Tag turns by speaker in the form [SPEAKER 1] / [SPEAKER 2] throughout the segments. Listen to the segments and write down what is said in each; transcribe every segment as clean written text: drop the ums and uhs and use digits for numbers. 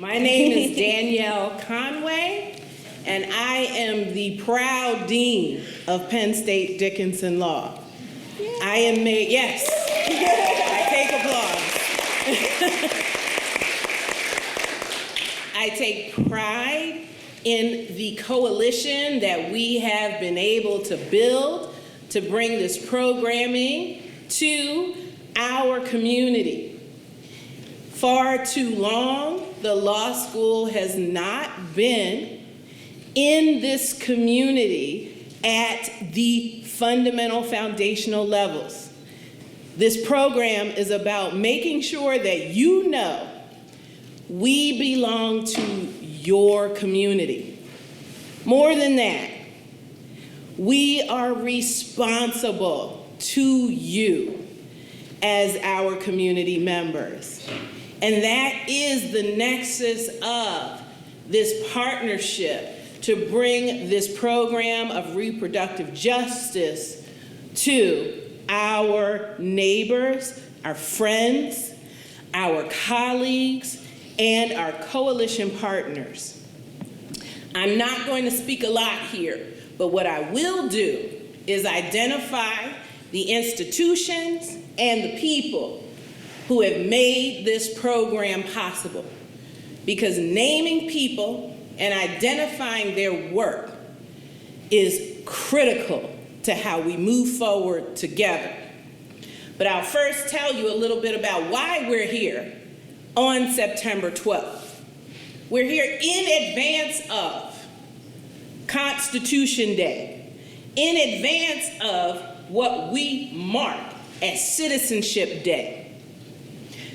[SPEAKER 1] My name is Danielle Conway, and I am the proud dean of Penn State Dickinson Law. Yeah. I am made, yes, I take applause. I take pride in the coalition that we have been able to build to bring this programming to our community. Far too long, the law school has not been in this community at the fundamental foundational levels. This program is about making sure that you know we belong to your community. More than that, we are responsible to you as our community members. And that is the nexus of this partnership to bring this program of reproductive justice to our neighbors, our friends, our colleagues, and our coalition partners. I'm not going to speak a lot here, but what I will do is identify the institutions and the people who have made this program possible. Because naming people and identifying their work is critical to how we move forward together. But I'll first tell you a little bit about why we're here on September 12th. We're here in advance of Constitution Day, in advance of what we mark as Citizenship Day.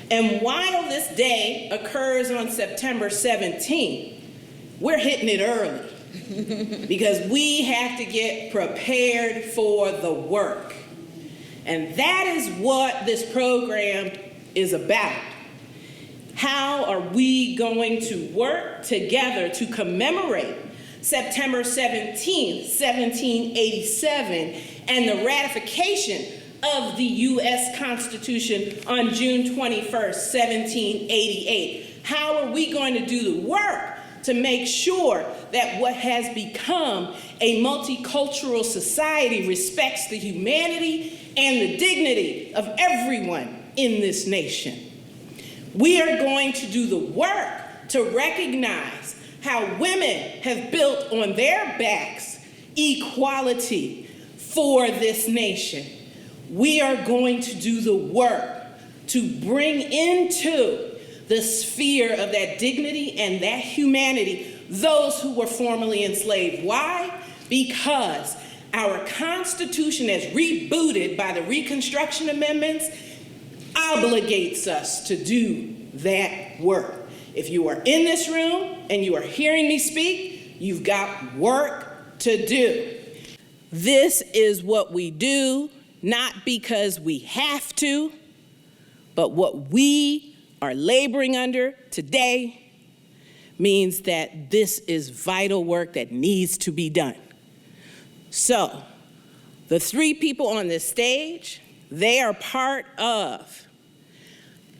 [SPEAKER 1] And while this day occurs on September 17th, we're hitting it early because we have to get prepared for the work. And that is what this program is about. How are we going to work together to commemorate September 17th, 1787, and the ratification of the U.S. Constitution on June 21st, 1788? How are we going to do the work to make sure that what has become a multicultural society respects the humanity and the dignity of everyone in this nation? We are going to do the work to recognize how women have built on their backs equality for this nation. We are going to do the work to bring into the sphere of that dignity and that humanity those who were formerly enslaved. Why? Because our Constitution, as rebooted by the Reconstruction Amendments, obligates us to do that work. If you are in this room and you are hearing me speak, you've got work to do. This is what we do, not because we have to, but what we are laboring under today means that this is vital work that needs to be done. So, the three people on this stage, they are part of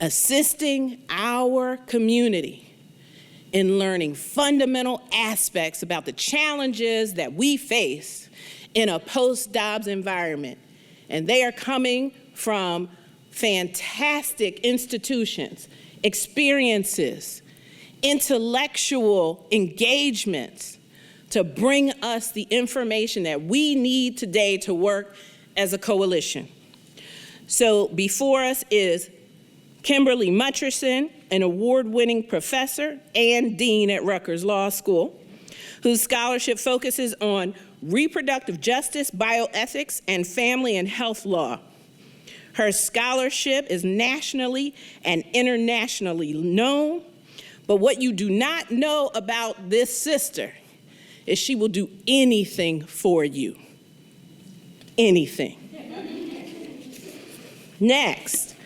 [SPEAKER 1] assisting our community in learning fundamental aspects about the challenges that we face in a post-Dobbs environment. And they are coming from fantastic institutions, experiences, intellectual engagements to bring us the information that we need today to work as a coalition. So before us is Kimberly Mutcherson, an award-winning professor and dean at Rutgers Law School, whose scholarship focuses on reproductive justice, bioethics, and family and health law. Her scholarship is nationally and internationally known, but what you do not know about this sister is she will do anything for you. Anything. Next,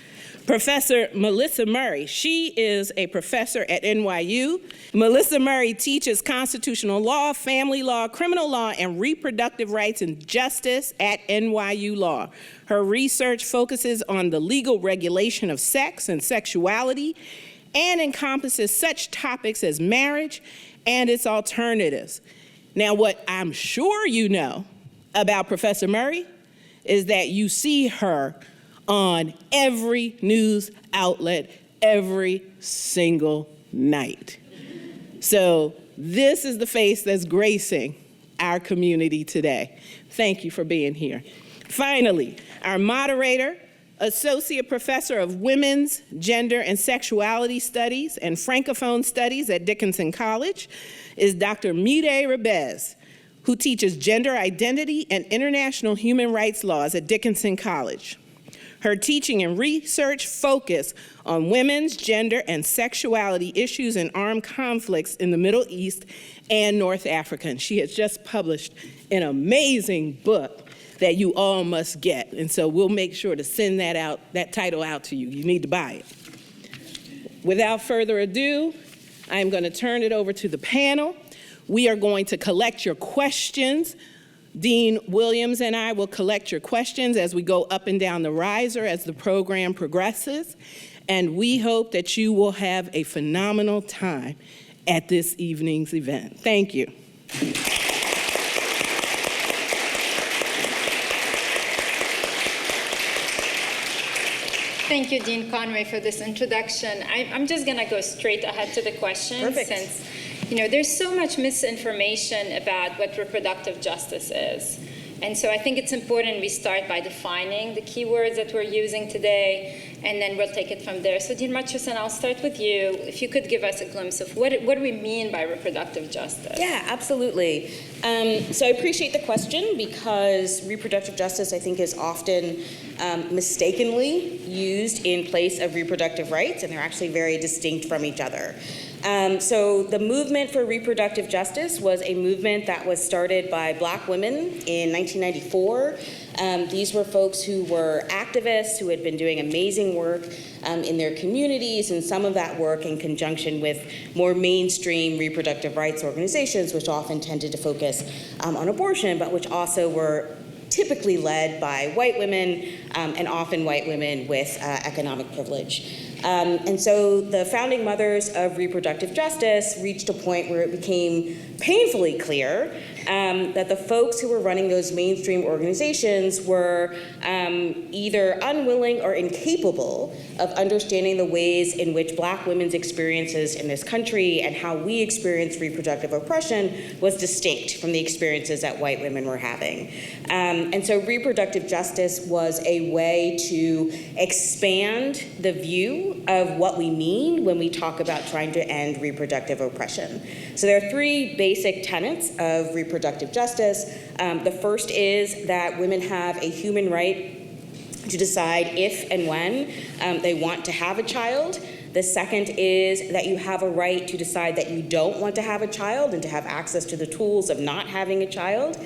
[SPEAKER 1] Professor Melissa Murray. She is a professor at NYU. Melissa Murray teaches constitutional law, family law, criminal law, and reproductive rights and justice at NYU Law. Her research focuses on the legal regulation of sex and sexuality and encompasses such topics as marriage and its alternatives. Now, what I'm sure you know about Professor Murray is that you see her on every news outlet every single night. So this is the face that's gracing our community today. Thank you for being here. Finally, our moderator, Associate Professor of Women's, Gender, and Sexuality Studies and Francophone Studies at Dickinson College, is Dr. Mireille Rebeiz, who teaches gender identity and international human rights laws at Dickinson College. Her teaching and research focus on women's, gender, and sexuality issues and armed conflicts in the Middle East and North Africa. And she has just published an amazing book that you all must get. And so we'll make sure to send that title out to you. You need to buy it. Without further ado, I'm going to turn it over to the panel. We are going to collect your questions. Dean Williams and I will collect your questions as we go up and down the riser as the program progresses. And we hope that you will have a phenomenal time at this evening's event. Thank you.
[SPEAKER 2] Thank you, Dean Conway, for this introduction. I'm just going to go straight ahead to the questions.
[SPEAKER 1] Perfect.
[SPEAKER 2] Since there's so much misinformation about what reproductive justice is. And so I think it's important we start by defining the keywords that we're using today, and then we'll take it from there. So Dean Mutcherson, I'll start with you. If you could give us a glimpse of what do we mean by reproductive justice?
[SPEAKER 3] Yeah, absolutely. So I appreciate the question because reproductive justice, I think, is often mistakenly used in place of reproductive rights, and they're actually very distinct from each other. So the movement for reproductive justice was a movement that was started by Black women in 1994. These were folks who were activists who had been doing amazing work in their communities, and some of that work in conjunction with more mainstream reproductive rights organizations, which often tended to focus on abortion, but which also were typically led by white women, and often white women with economic privilege. And so the founding mothers of reproductive justice reached a point where it became painfully clear that the folks who were running those mainstream organizations were either unwilling or incapable of understanding the ways in which Black women's experiences in this country and how we experience reproductive oppression was distinct from the experiences that white women were having. And so reproductive justice was a way to expand the view of what we mean when we talk about trying to end reproductive oppression. So there are three basic tenets of reproductive justice. The first is that women have a human right to decide if and when they want to have a child. The second is that you have a right to decide that you don't want to have a child and to have access to the tools of not having a child.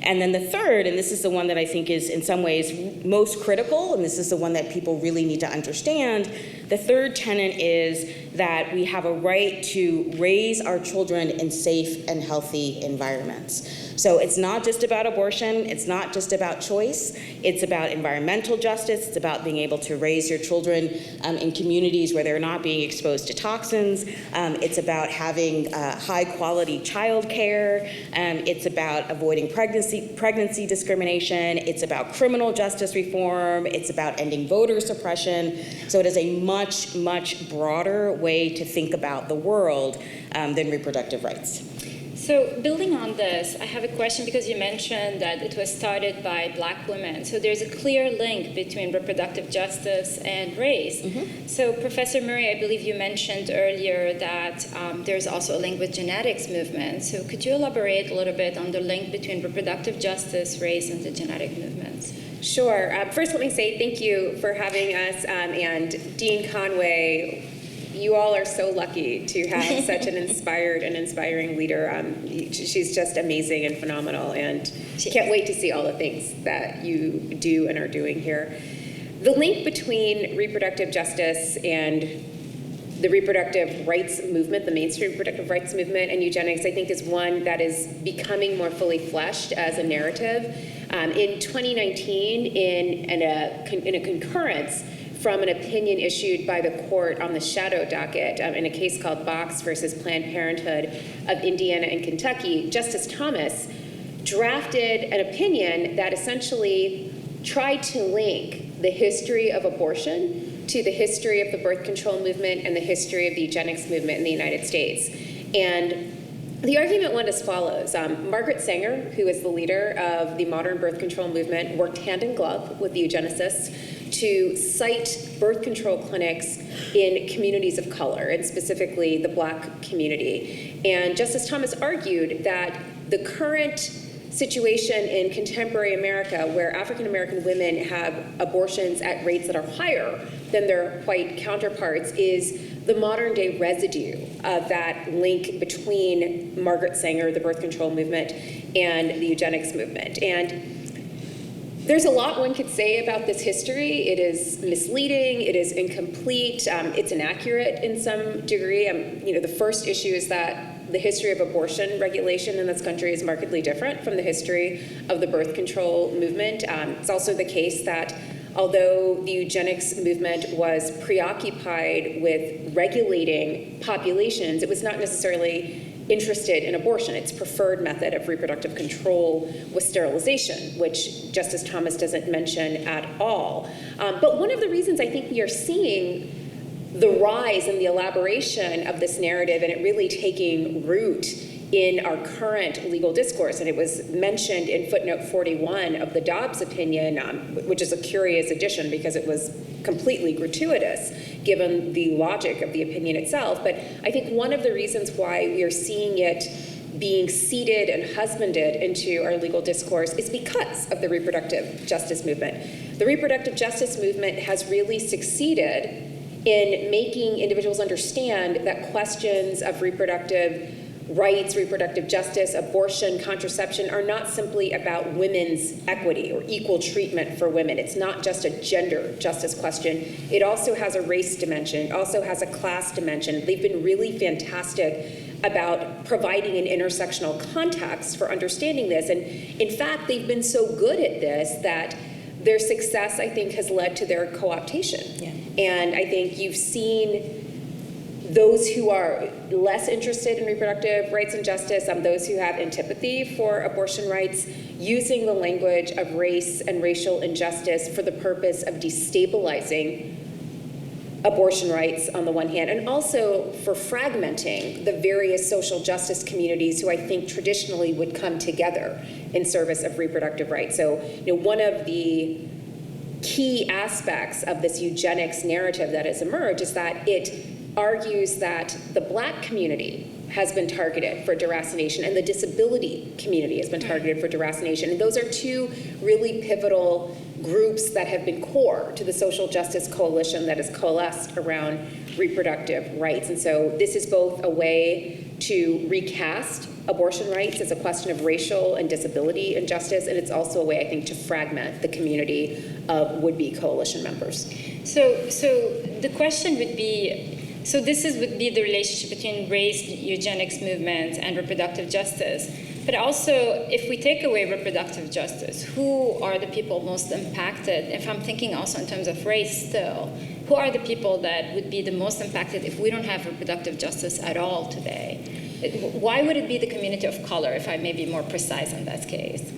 [SPEAKER 3] And then the third, and this is the one that I think is in some ways most critical, and this is the one that people really need to understand, the third tenet is that we have a right to raise our children in safe and healthy environments. So it's not just about abortion, it's not just about choice, it's about environmental justice, it's about being able to raise your children in communities where they're not being exposed to toxins, it's about having high quality child care, it's about avoiding pregnancy discrimination, it's about criminal justice reform, it's about ending voter suppression. So it is a much, much broader way to think about the world than reproductive rights.
[SPEAKER 2] So building on this, I have a question because you mentioned that it was started by Black women. So there's a clear link between reproductive justice and race. Mm-hmm. So Professor Murray, I believe you mentioned earlier that there's also a link with genetics movement. So could you elaborate a little bit on the link between reproductive justice, race, and the genetic movements?
[SPEAKER 4] Sure. First, let me say thank you for having us, and Dean Conway. You all are so lucky to have such an inspiring leader. She's just amazing and phenomenal, and can't wait to see all the things that you do and are doing here. The link between reproductive justice and the reproductive rights movement, the mainstream reproductive rights movement, and eugenics, I think, is one that is becoming more fully fleshed as a narrative. In 2019, in a concurrence from an opinion issued by the court on the shadow docket in a case called Box versus Planned Parenthood of Indiana and Kentucky. Justice Thomas drafted an opinion that essentially tried to link the history of abortion to the history of the birth control movement and the history of the eugenics movement in the United States. And the argument went as follows. Margaret Sanger, who is the leader of the modern birth control movement, worked hand in glove with the eugenicists to cite birth control clinics in communities of color, and specifically the Black community. And Justice Thomas argued that the current situation in contemporary America, where African American women have abortions at rates that are higher than their white counterparts, is the modern day residue of that link between Margaret Sanger, the birth control movement, and the eugenics movement. And there's a lot one could say about this history. It is misleading, it is incomplete, it's inaccurate in some degree. The first issue is that the history of abortion regulation in this country is markedly different from the history of the birth control movement. It's also the case that although the eugenics movement was preoccupied with regulating populations, it was not necessarily interested in abortion. Its preferred method of reproductive control was sterilization, which Justice Thomas doesn't mention at all. But one of the reasons I think we are seeing the rise and the elaboration of this narrative and it really taking root in our current legal discourse, and it was mentioned in footnote 41 of the Dobbs opinion, which is a curious addition because it was completely gratuitous given the logic of the opinion itself. But I think one of the reasons why we are seeing it being seeded and husbanded into our legal discourse is because of the reproductive justice movement. The reproductive justice movement has really succeeded in making individuals understand that questions of reproductive rights, reproductive justice, abortion, contraception are not simply about women's equity or equal treatment for women. It's not just a gender justice question. It also has a race dimension. It also has a class dimension. They've been really fantastic about providing an intersectional context for understanding this. And in fact, they've been so good at this that their success, I think, has led to their co-optation. Yeah. And I think you've seen those who are less interested in reproductive rights and justice, those who have antipathy for abortion rights, using the language of race and racial injustice for the purpose of destabilizing abortion rights on the one hand, and also for fragmenting the various social justice communities who I think traditionally would come together in service of reproductive rights. So, one of the key aspects of this eugenics narrative that has emerged is that it argues that the Black community has been targeted for deracination and the disability community has been targeted for deracination. And those are two really pivotal groups that have been core to the social justice coalition that has coalesced around reproductive rights. And so this is both a way to recast abortion rights as a question of racial and disability injustice, and it's also a way, I think, to fragment the community of would-be coalition members.
[SPEAKER 2] So the question would be, so this would be the relationship between race, eugenics movement, and reproductive justice. But also, if we take away reproductive justice, who are the people most impacted? If I'm thinking also in terms of race still, who are the people that would be the most impacted if we don't have reproductive justice at all today? Why would it be the community of color, if I may be more precise in that case?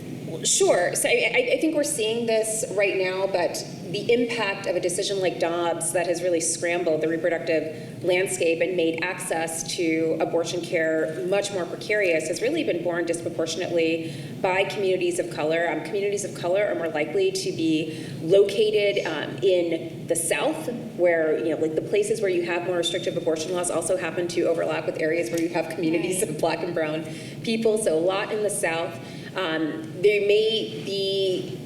[SPEAKER 4] Sure. So I think we're seeing this right now, but the impact of a decision like Dobbs that has really scrambled the reproductive landscape and made access to abortion care much more precarious has really been borne disproportionately by communities of color. Communities of color are more likely to be located in the South, where, like the places where you have more restrictive abortion laws also happen to overlap with areas where you have communities of Black and brown people, so a lot in the South. They may be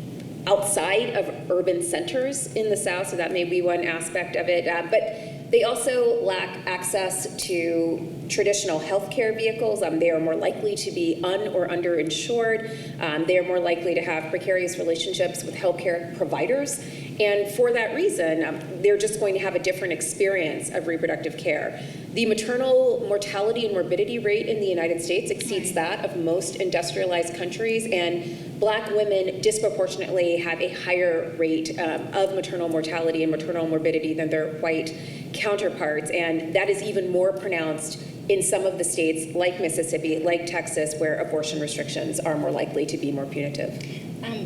[SPEAKER 4] outside of urban centers in the South, so that may be one aspect of it. But they also lack access to traditional healthcare vehicles. They are more likely to be or underinsured. They are more likely to have precarious relationships with healthcare providers. And for that reason, they're just going to have a different experience of reproductive care. The maternal mortality and morbidity rate in the United States exceeds that of most industrialized countries, and Black women disproportionately have a higher rate of maternal mortality and maternal morbidity than their white counterparts, and that is even more pronounced in some of the states like Mississippi, like Texas, where abortion restrictions are more likely to be more punitive.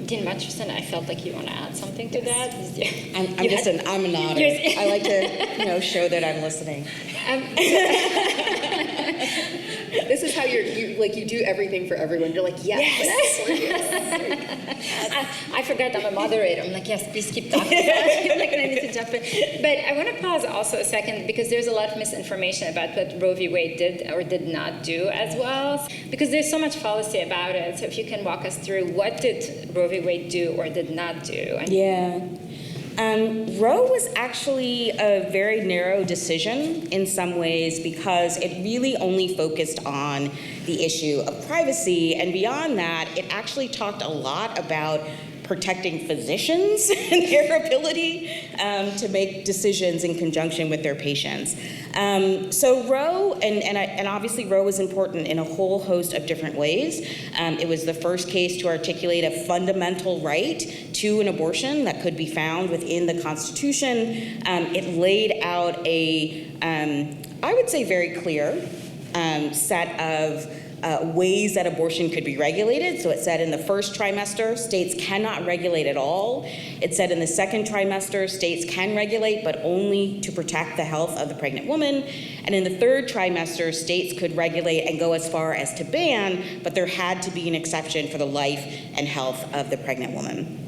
[SPEAKER 2] Dean Mutcherson, I felt like you want to add something to that.
[SPEAKER 3] I'm a nodder. I like to, show that I'm listening.
[SPEAKER 4] This is how you do everything for everyone. You're like, yes.
[SPEAKER 2] I forgot I'm a moderator. I'm like, yes, please keep talking. I'm like, I need to jump in. But I want to pause also a second because there's a lot of misinformation about what Roe v. Wade did or did not do as well, because there's so much fallacy about it. So if you can walk us through, what did Roe v. Wade do or did not do?
[SPEAKER 3] Roe was actually a very narrow decision in some ways because it really only focused on the issue of privacy, and beyond that, it actually talked a lot about protecting physicians and their ability to make decisions in conjunction with their patients. So Roe, and obviously Roe was important in a whole host of different ways. It was the first case to articulate a fundamental right to an abortion that could be found within the Constitution. It laid out I would say very clear set of ways that abortion could be regulated. So it said in the first trimester, states cannot regulate at all. It said in the second trimester, states can regulate, but only to protect the health of the pregnant woman. And in the third trimester, states could regulate and go as far as to ban, but there had to be an exception for the life and health of the pregnant woman.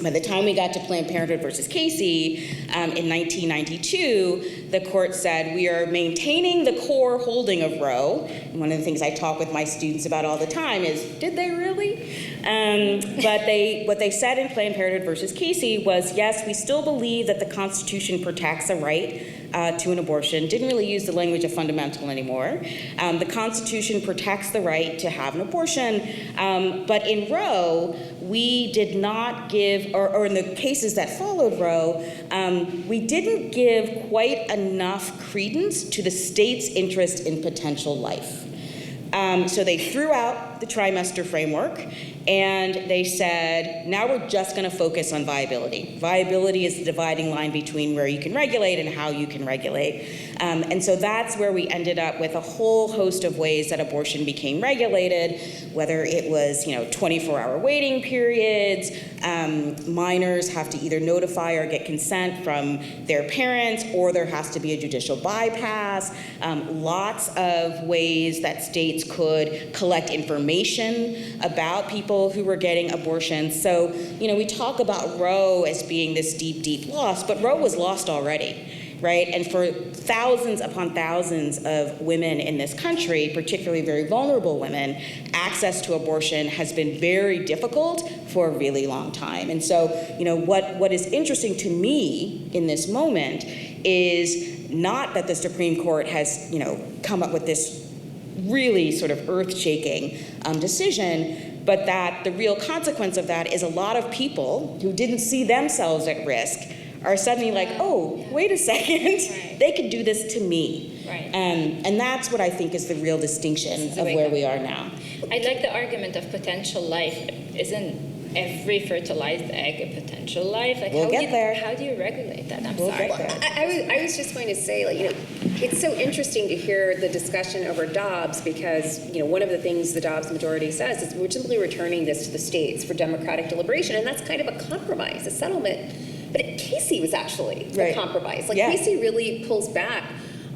[SPEAKER 3] By the time we got to Planned Parenthood versus Casey in 1992, the court said, we are maintaining the core holding of Roe. And one of the things I talk with my students about all the time is, did they really? But what they said in Planned Parenthood versus Casey was, yes, we still believe that the Constitution protects a right to an abortion. Didn't really use the language of fundamental anymore. The Constitution protects the right to have an abortion, but in Roe, we did not give, or in the cases that followed Roe, we didn't give quite enough credence to the state's interest in potential life. So they threw out the trimester framework, and they said, now we're just going to focus on viability. Viability is the dividing line between where you can regulate and how you can regulate. And so that's where we ended up with a whole host of ways that abortion became regulated, whether it was 24-hour waiting periods, minors have to either notify or get consent from their parents, or there has to be a judicial bypass, lots of ways that states could collect information about people who were getting abortions. So, we talk about Roe as being this deep, deep loss, but Roe was lost already, right? And for thousands upon thousands of women in this country, particularly very vulnerable women, access to abortion has been very difficult for a really long time. And so, what is interesting to me in this moment is not that the Supreme Court has, come up with this really sort of earth-shaking decision, but that the real consequence of that is a lot of people who didn't see themselves at risk are suddenly like, oh, wait a second, they could do this to me.
[SPEAKER 2] Right.
[SPEAKER 3] And that's what I think is the real distinction of where we are now.
[SPEAKER 2] I like the argument of potential life. Isn't every fertilized egg a potential life? Like,
[SPEAKER 3] we'll get there.
[SPEAKER 2] How do you regulate that?
[SPEAKER 3] We'll
[SPEAKER 2] sorry.
[SPEAKER 3] get there.
[SPEAKER 4] I was just going to say, it's so interesting to hear the discussion over Dobbs because, one of the things the Dobbs majority says is we're simply returning this to the states for democratic deliberation, and that's kind of a compromise, a settlement. But Casey was actually a compromise. Casey really pulls back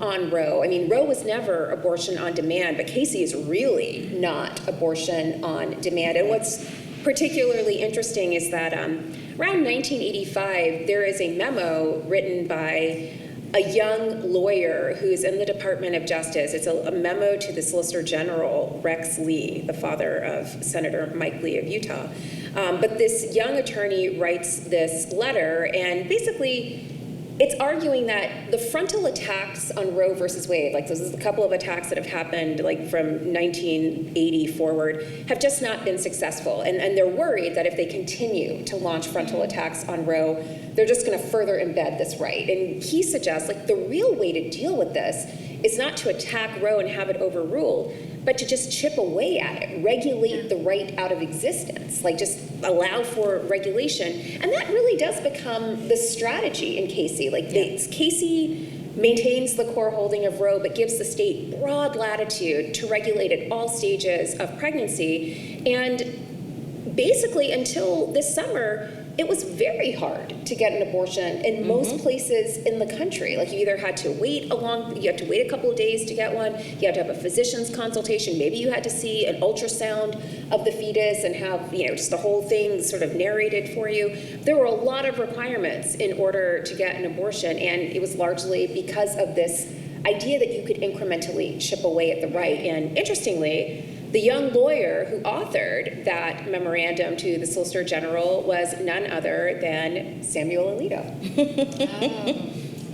[SPEAKER 4] on Roe. I mean, Roe was never abortion on demand, but Casey is really not abortion on demand. And what's particularly interesting is that around 1985, there is a memo written by a young lawyer who's in the Department of Justice. It's a memo to the Solicitor General, Rex Lee, the father of Senator Mike Lee of Utah. But this young attorney writes this letter, and basically it's arguing that the frontal attacks on Roe versus Wade, like this is a couple of attacks that have happened like from 1980 forward, have just not been successful. And they're worried that if they continue to launch frontal attacks on Roe, they're just going to further embed this right. And he suggests like the real way to deal with this is not to attack Roe and have it overruled, but to just chip away at it, regulate the right out of existence, like just allow for regulation. And that really does become the strategy in Casey. Like Casey maintains the core holding of Roe, but gives the state broad latitude to regulate at all stages of pregnancy. And basically, until this summer, it was very hard to get an abortion in most places in the country. Like you either had to wait you had to wait a couple of days to get one, you had to have a physician's consultation, maybe you had to see an ultrasound of the fetus and have, just the whole thing sort of narrated for you. There were a lot of requirements in order to get an abortion, and it was largely because of this idea that you could incrementally chip away at the right. And interestingly, the young lawyer who authored that memorandum to the Solicitor General was none other than Samuel Alito.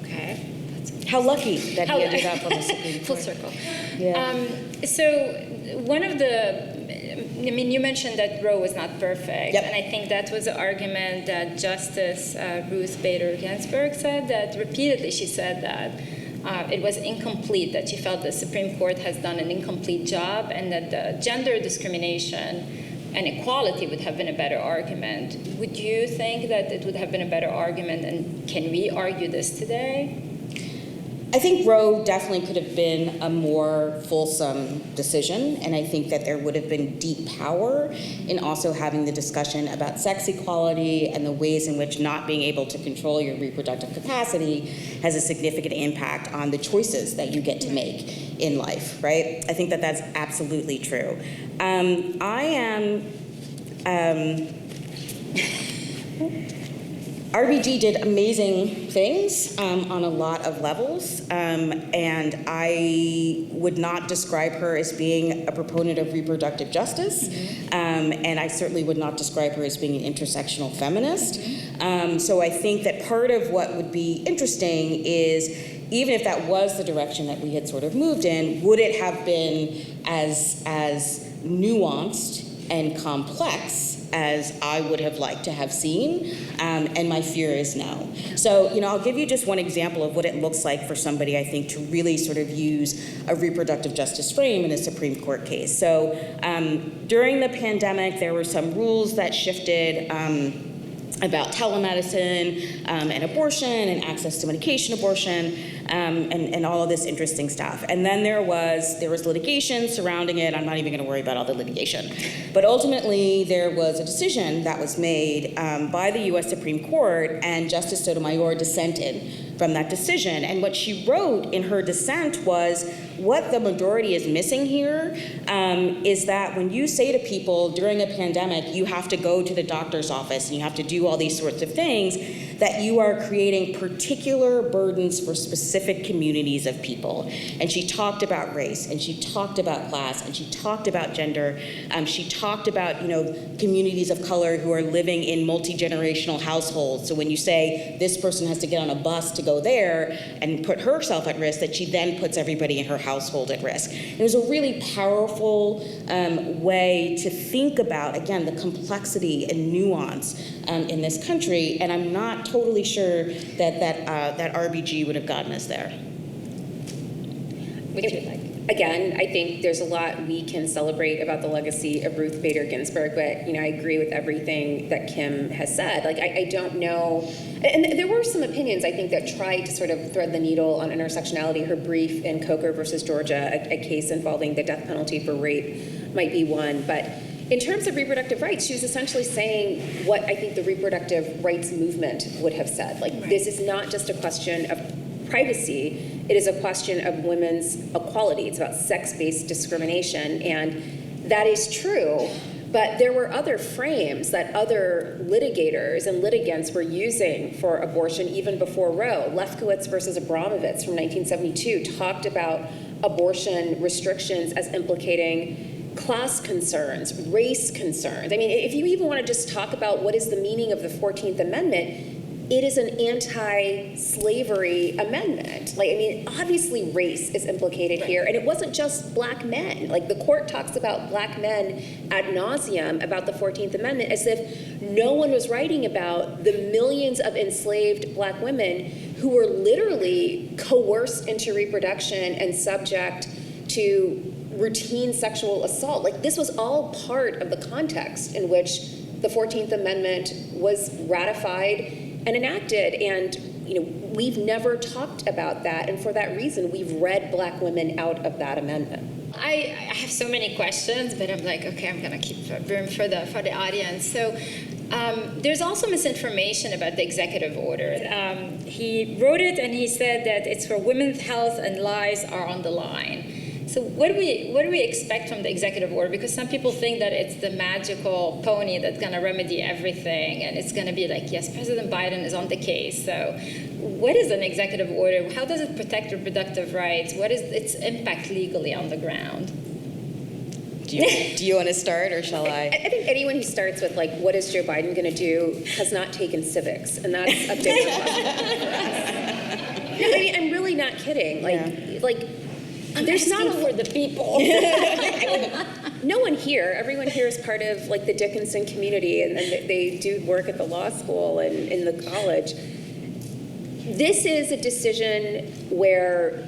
[SPEAKER 2] Okay.
[SPEAKER 3] How lucky that he ended up on the Supreme Court.
[SPEAKER 2] Full circle.
[SPEAKER 3] Yeah.
[SPEAKER 2] So one of you mentioned that Roe was not perfect,
[SPEAKER 3] Yep.
[SPEAKER 2] and I think that was the argument that Justice Ruth Bader Ginsburg said, that repeatedly she said that it was incomplete, that she felt the Supreme Court has done an incomplete job, and that the gender discrimination and equality would have been a better argument. Would you think that it would have been a better argument, and can we argue this today?
[SPEAKER 3] I think Roe definitely could have been a more fulsome decision, and I think that there would have been deep power in also having the discussion about sex equality and the ways in which not being able to control your reproductive capacity has a significant impact on the choices that you get to make in life, right? I think that that's absolutely true. RBG did amazing things on a lot of levels, and I would not describe her as being a proponent of reproductive justice, and I certainly would not describe her as being an intersectional feminist. So I think that part of what would be interesting is, even if that was the direction that we had sort of moved in, would it have been as nuanced and complex as I would have liked to have seen, and my fear is no. So, I'll give you just one example of what it looks like for somebody, I think, to really sort of use a reproductive justice frame in a Supreme Court case. So, during the pandemic, there were some rules that shifted about telemedicine and abortion and access to medication abortion and all of this interesting stuff. And then there was litigation surrounding it. I'm not even going to worry about all the litigation. But ultimately, there was a decision that was made by the U.S. Supreme Court, and Justice Sotomayor dissented from that decision. And what she wrote in her dissent was, what the majority is missing here is that when you say to people during a pandemic, you have to go to the doctor's office and you have to do all these sorts of things, that you are creating particular burdens for specific communities of people. And she talked about race, and she talked about class, and she talked about gender. She talked about, communities of color who are living in multi-generational households. So when you say this person has to get on a bus to go there and put herself at risk, that she then puts everybody in her household at risk. It was a really powerful way to think about, again, the complexity and nuance in this country, and I'm not totally sure that RBG would have gotten us there.
[SPEAKER 2] Would you like?
[SPEAKER 4] Again, I think there's a lot we can celebrate about the legacy of Ruth Bader Ginsburg, but I agree with everything that Kim has said. Like, I don't know, and there were some opinions, I think, that tried to sort of thread the needle on intersectionality. Her brief in Coker versus Georgia, a case involving the death penalty for rape, might be one. But in terms of reproductive rights, she was essentially saying what I think the reproductive rights movement would have said. Like, This is not just a question of privacy, it is a question of women's equality. It's about sex-based discrimination, and that is true, but there were other frames that other litigators and litigants were using for abortion even before Roe. Lefkowitz versus Abramovitz from 1972 talked about abortion restrictions as implicating class concerns, race concerns. I mean, if you even want to just talk about what is the meaning of the 14th Amendment, it is an anti-slavery amendment. Like, I mean, obviously race is implicated here, and it wasn't just black men. Like, the court talks about black men ad nauseum about the 14th Amendment as if no one was writing about the millions of enslaved black women who were literally coerced into reproduction and subject to routine sexual assault. Like, this was all part of the context in which the 14th Amendment was ratified and enacted, and we've never talked about that, and for that reason, we've read black women out of that amendment.
[SPEAKER 2] I have so many questions, but I'm like, okay, I'm going to keep room for the audience. So there's also misinformation about the executive order. He wrote it, and he said that it's for women's health and lives are on the line. So what do we expect from the executive order? Because some people think that it's the magical pony that's going to remedy everything, and it's going to be like, yes, President Biden is on the case. So what is an executive order? How does it protect reproductive rights? What is its impact legally on the ground?
[SPEAKER 3] Do you want to start, or shall I?
[SPEAKER 4] I think anyone who starts with, like, what is Joe Biden going to do has not taken civics, and that's a bigger question for us. No, I mean, I'm really not kidding. There's not for the people. No one here. Everyone here is part of, like, the Dickinson community, and they do work at the law school and in the college. This is a decision where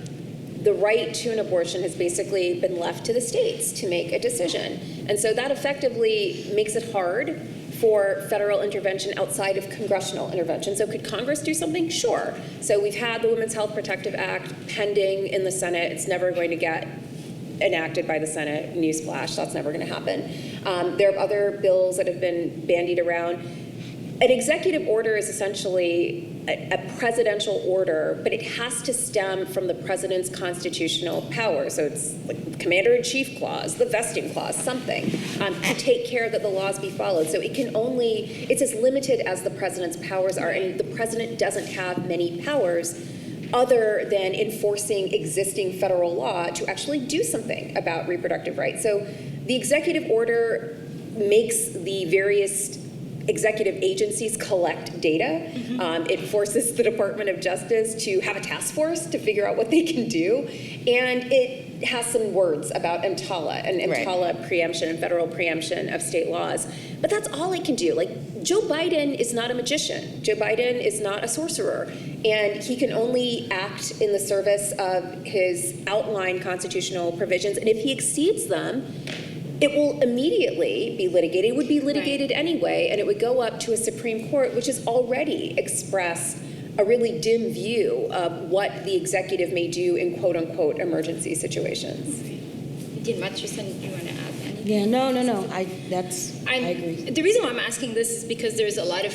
[SPEAKER 4] the right to an abortion has basically been left to the states to make a decision. And so that effectively makes it hard for federal intervention outside of congressional intervention. So could Congress do something? Sure. So we've had the Women's Health Protective Act pending in the Senate. It's never going to get enacted by the Senate. Newsflash, that's never going to happen. There are other bills that have been bandied around. An executive order is essentially a presidential order, but it has to stem from the president's constitutional power. So it's like commander-in-chief clause, the vesting clause, something, to take care that the laws be followed. So it's as limited as the president's powers are, and the president doesn't have many powers other than enforcing existing federal law to actually do something about reproductive rights. So the executive order makes the various executive agencies collect data. It forces the Department of Justice to have a task force to figure out what they can do. And it has some words about EMTALA and EMTALA preemption and federal preemption of state laws. But that's all it can do. Like, Joe Biden is not a magician. Joe Biden is not a sorcerer. And he can only act in the service of his outlined constitutional provisions. And if he exceeds them, it will immediately be litigated. It would be litigated anyway, and it would go up to a Supreme Court, which has already expressed a really dim view of what the executive may do in quote-unquote emergency situations.
[SPEAKER 2] Dean Mutcherson, do you want to add anything?
[SPEAKER 3] Yeah, no. I agree.
[SPEAKER 2] The reason why I'm asking this is because there's a lot of,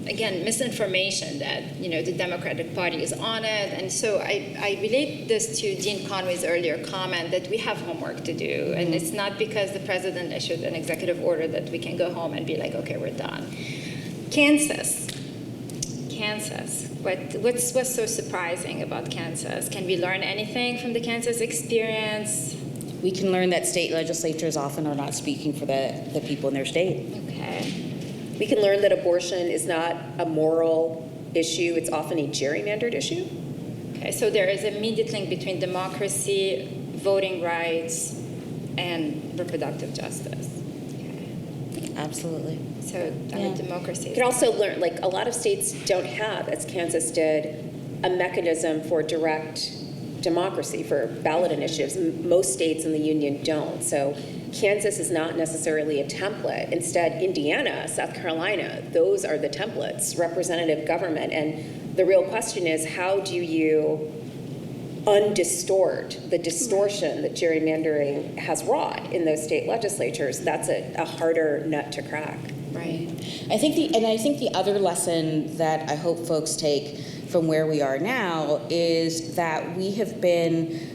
[SPEAKER 2] again, misinformation that, the Democratic Party is on it. And so I relate this to Dean Conway's earlier comment that we have homework to do. And it's not because the president issued an executive order that we can go home and be like, okay, we're done. Kansas. What's so surprising about Kansas? Can we learn anything from the Kansas experience?
[SPEAKER 3] We can learn that state legislatures often are not speaking for the people in their state.
[SPEAKER 2] Okay.
[SPEAKER 4] We can learn that abortion is not a moral issue. It's often a gerrymandered issue.
[SPEAKER 2] Okay, so there is a immediate link between democracy, voting rights, and reproductive justice. Okay.
[SPEAKER 3] Absolutely.
[SPEAKER 2] So democracy.
[SPEAKER 4] You can also learn, like, a lot of states don't have, as Kansas did, a mechanism for direct democracy, for ballot initiatives. Most states in the union don't. So Kansas is not necessarily a template. Instead, Indiana, South Carolina, those are the templates, representative government. And the real question is, how do you undistort the distortion that gerrymandering has wrought in those state legislatures? That's a harder nut to crack.
[SPEAKER 2] Right.
[SPEAKER 3] I think the other lesson that I hope folks take from where we are now is that we have been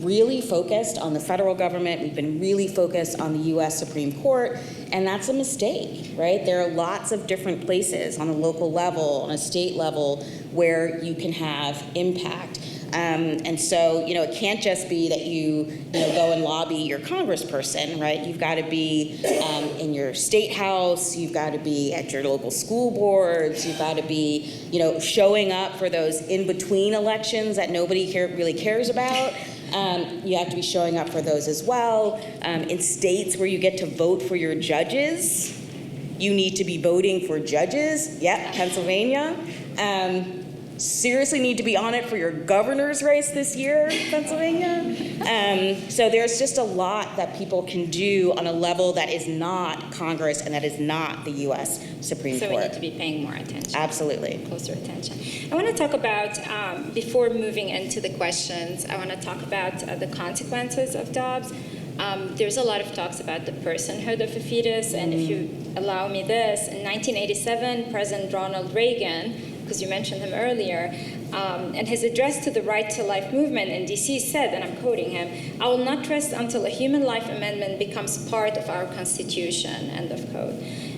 [SPEAKER 3] really focused on the federal government. We've been really focused on the U.S. Supreme Court, and that's a mistake, right? There are lots of different places on a local level, on a state level, where you can have impact. And so, it can't just be that you go and lobby your congressperson, right? You've got to be in your state house, you've got to be at your local school boards, you've got to be, showing up for those in-between elections that nobody really cares about. You have to be showing up for those as well. In states where you get to vote for your judges, you need to be voting for judges. Yep, Pennsylvania. Seriously need to be on it for your governor's race this year, Pennsylvania. So there's just a lot that people can do on a level that is not Congress and that is not the U.S. Supreme Court.
[SPEAKER 2] So we need to be paying more attention.
[SPEAKER 3] Absolutely.
[SPEAKER 2] Closer attention. I want to talk about, before moving into the questions, I want to talk about the consequences of Dobbs. There's a lot of talks about the personhood of a fetus, and if you allow me this, in 1987, President Ronald Reagan, because you mentioned him earlier, and his address to the Right to Life movement in D.C. said, and I'm quoting him, "I will not rest until a human life amendment becomes part of our Constitution," end of quote.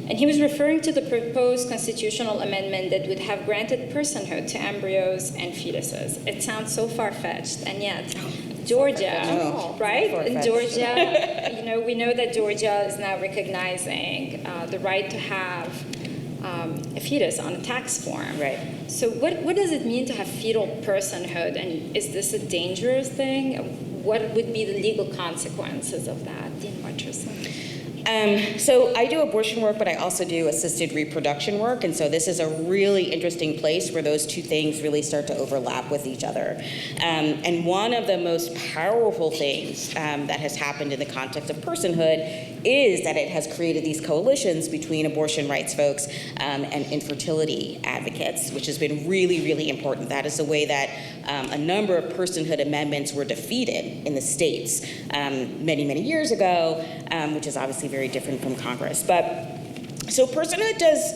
[SPEAKER 2] And he was referring to the proposed constitutional amendment that would have granted personhood to embryos and fetuses. It sounds so far-fetched, and yet Georgia, right? In Georgia, we know that Georgia is now recognizing the right to have a fetus on a tax form.
[SPEAKER 3] Right.
[SPEAKER 2] So what does it mean to have fetal personhood, and is this a dangerous thing? What would be the legal consequences of that, Dean Mutcherson?
[SPEAKER 3] So I do abortion work, but I also do assisted reproduction work, and so this is a really interesting place where those two things really start to overlap with each other. And one of the most powerful things that has happened in the context of personhood is that it has created these coalitions between abortion rights folks and infertility advocates, which has been really, really important. That is the way that a number of personhood amendments were defeated in the states many, many years ago, which is obviously very different from Congress. But so personhood does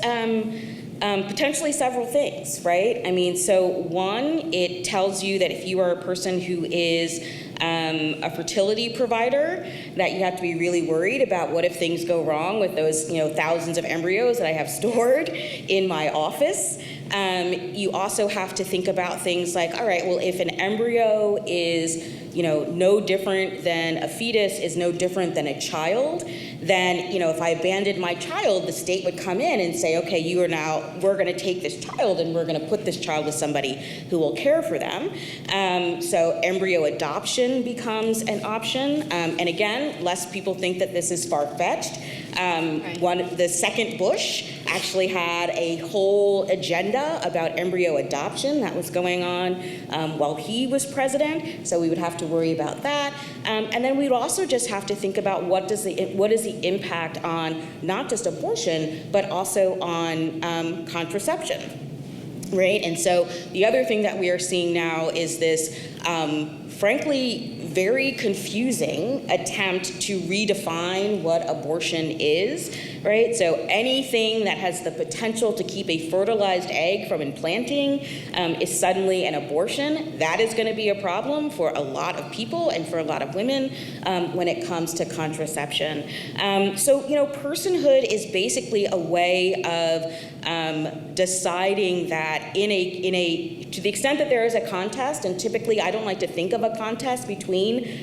[SPEAKER 3] potentially several things, right? I mean, so one, it tells you that if you are a person who is a fertility provider, that you have to be really worried about what if things go wrong with those, thousands of embryos that I have stored in my office. You also have to think about things like, all right, well, if an embryo is, no different than a fetus is no different than a child, then, if I abandoned my child, the state would come in and say, okay, we're going to take this child and we're going to put this child with somebody who will care for them. So embryo adoption becomes an option. And again, less people think that this is far-fetched. The second Bush actually had a whole agenda about embryo adoption that was going on while he was president, so we would have to worry about that. And then we'd also just have to think about what is the impact on not just abortion, but also on contraception, right? And so the other thing that we are seeing now is this, frankly, very confusing attempt to redefine what abortion is, right? So anything that has the potential to keep a fertilized egg from implanting is suddenly an abortion. That is going to be a problem for a lot of people and for a lot of women when it comes to contraception. So, personhood is basically a way of deciding that to the extent that there is a contest, and typically I don't like to think of a contest between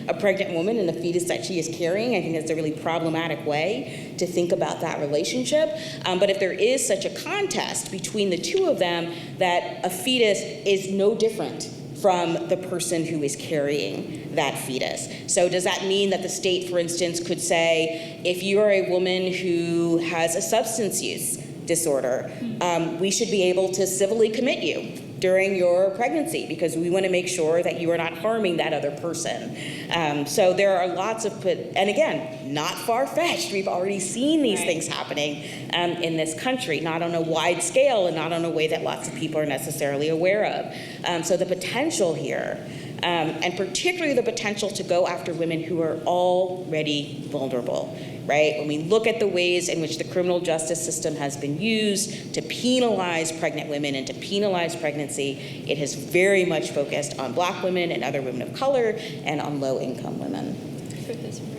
[SPEAKER 3] a pregnant woman and the fetus that she is carrying. I think that's a really problematic way to think about that relationship. But if there is such a contest between the two of them, that a fetus is no different from the person who is carrying that fetus. So does that mean that the state, for instance, could say, if you are a woman who has a substance use disorder, we should be able to civilly commit you during your pregnancy because we want to make sure that you are not harming that other person. So there are lots of, and again, not far-fetched. We've already seen these things happening in this country, not on a wide scale and not on a way that lots of people are necessarily aware of. So the potential here, and particularly the potential to go after women who are already vulnerable, right? When we look at the ways in which the criminal justice system has been used to penalize pregnant women and to penalize pregnancy, it has very much focused on Black women and other women of color and on low-income women.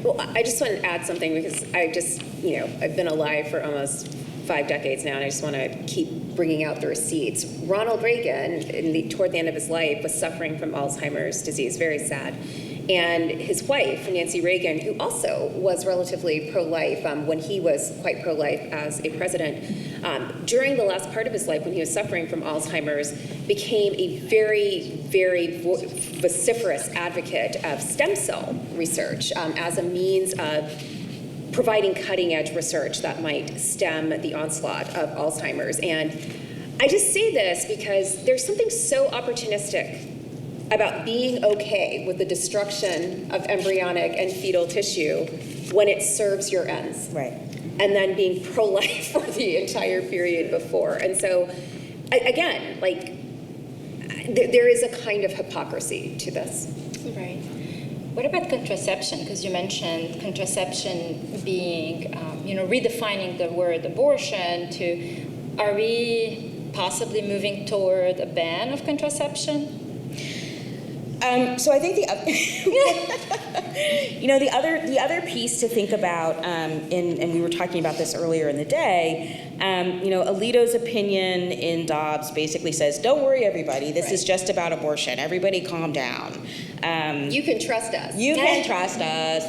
[SPEAKER 4] Well, I just want to add something because I've been alive for almost 5 decades now, and I just want to keep bringing out the receipts. Ronald Reagan, toward the end of his life, was suffering from Alzheimer's disease, very sad. And his wife, Nancy Reagan, who also was relatively pro-life when he was quite pro-life as a president, during the last part of his life when he was suffering from Alzheimer's, became a very, very vociferous advocate of stem cell research as a means of providing cutting-edge research that might stem the onslaught of Alzheimer's. And I just say this because there's something so opportunistic about being okay with the destruction of embryonic and fetal tissue when it serves your ends.
[SPEAKER 3] Right.
[SPEAKER 4] And then being pro-life for the entire period before. And so, again, like, there is a kind of hypocrisy to this.
[SPEAKER 2] Right. What about contraception? Because you mentioned contraception being, redefining the word abortion to, are we possibly moving toward a ban of contraception?
[SPEAKER 3] So I think the other piece to think about, and we were talking about this earlier in the day, Alito's opinion in Dobbs basically says, don't worry, everybody, this is just about abortion. Everybody calm down.
[SPEAKER 4] You can trust us.
[SPEAKER 3] You can trust us.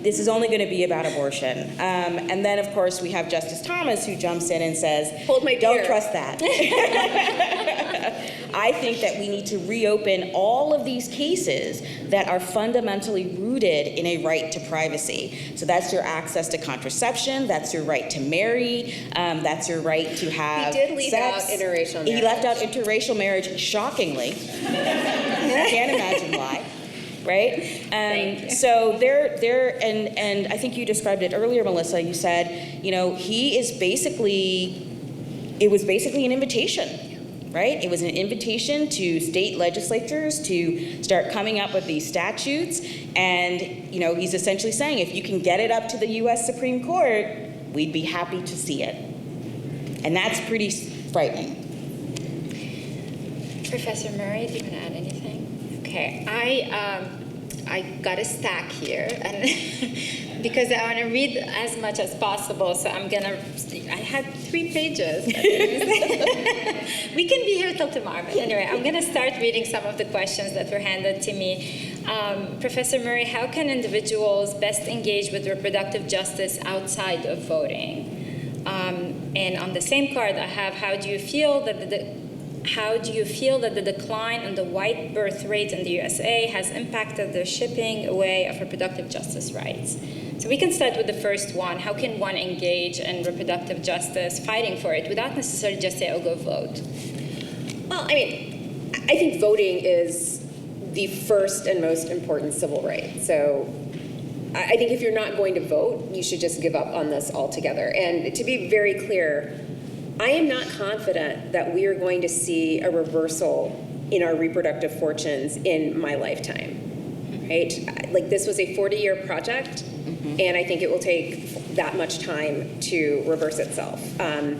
[SPEAKER 3] This is only going to be about abortion. And then, of course, we have Justice Thomas who jumps in and says,
[SPEAKER 4] hold my beer.
[SPEAKER 3] Don't trust that. I think that we need to reopen all of these cases that are fundamentally rooted in a right to privacy. So that's your access to contraception, that's your right to marry, that's your right to have
[SPEAKER 4] He did leave
[SPEAKER 3] sex.
[SPEAKER 4] out interracial marriage.
[SPEAKER 3] He left out interracial marriage, shockingly. I can't imagine why. Right? So and I think you described it earlier, Melissa. You said, it was basically an invitation. Right? It was an invitation to state legislatures to start coming up with these statutes. And, he's essentially saying, if you can get it up to the U.S. Supreme Court, we'd be happy to see it. And that's pretty frightening.
[SPEAKER 2] Professor Murray, do you want to add anything? Okay, I got a stack here, and because I want to read as much as possible, so I had 3 pages. We can be here till tomorrow, but anyway, I'm going to start reading some of the questions that were handed to me. Professor Murray, how can individuals best engage with reproductive justice outside of voting? And on the same card I have, how do you feel that the decline in the white birth rate in the USA has impacted the shipping away of reproductive justice rights? So we can start with the first one. How can one engage in reproductive justice, fighting for it, without necessarily just say, oh, go vote?
[SPEAKER 4] Well, I think voting is the first and most important civil right. So I think if you're not going to vote, you should just give up on this altogether. And to be very clear, I am not confident that we are going to see a reversal in our reproductive fortunes in my lifetime, right? Like, this was a 40-year project, and I think it will take that much time to reverse itself. And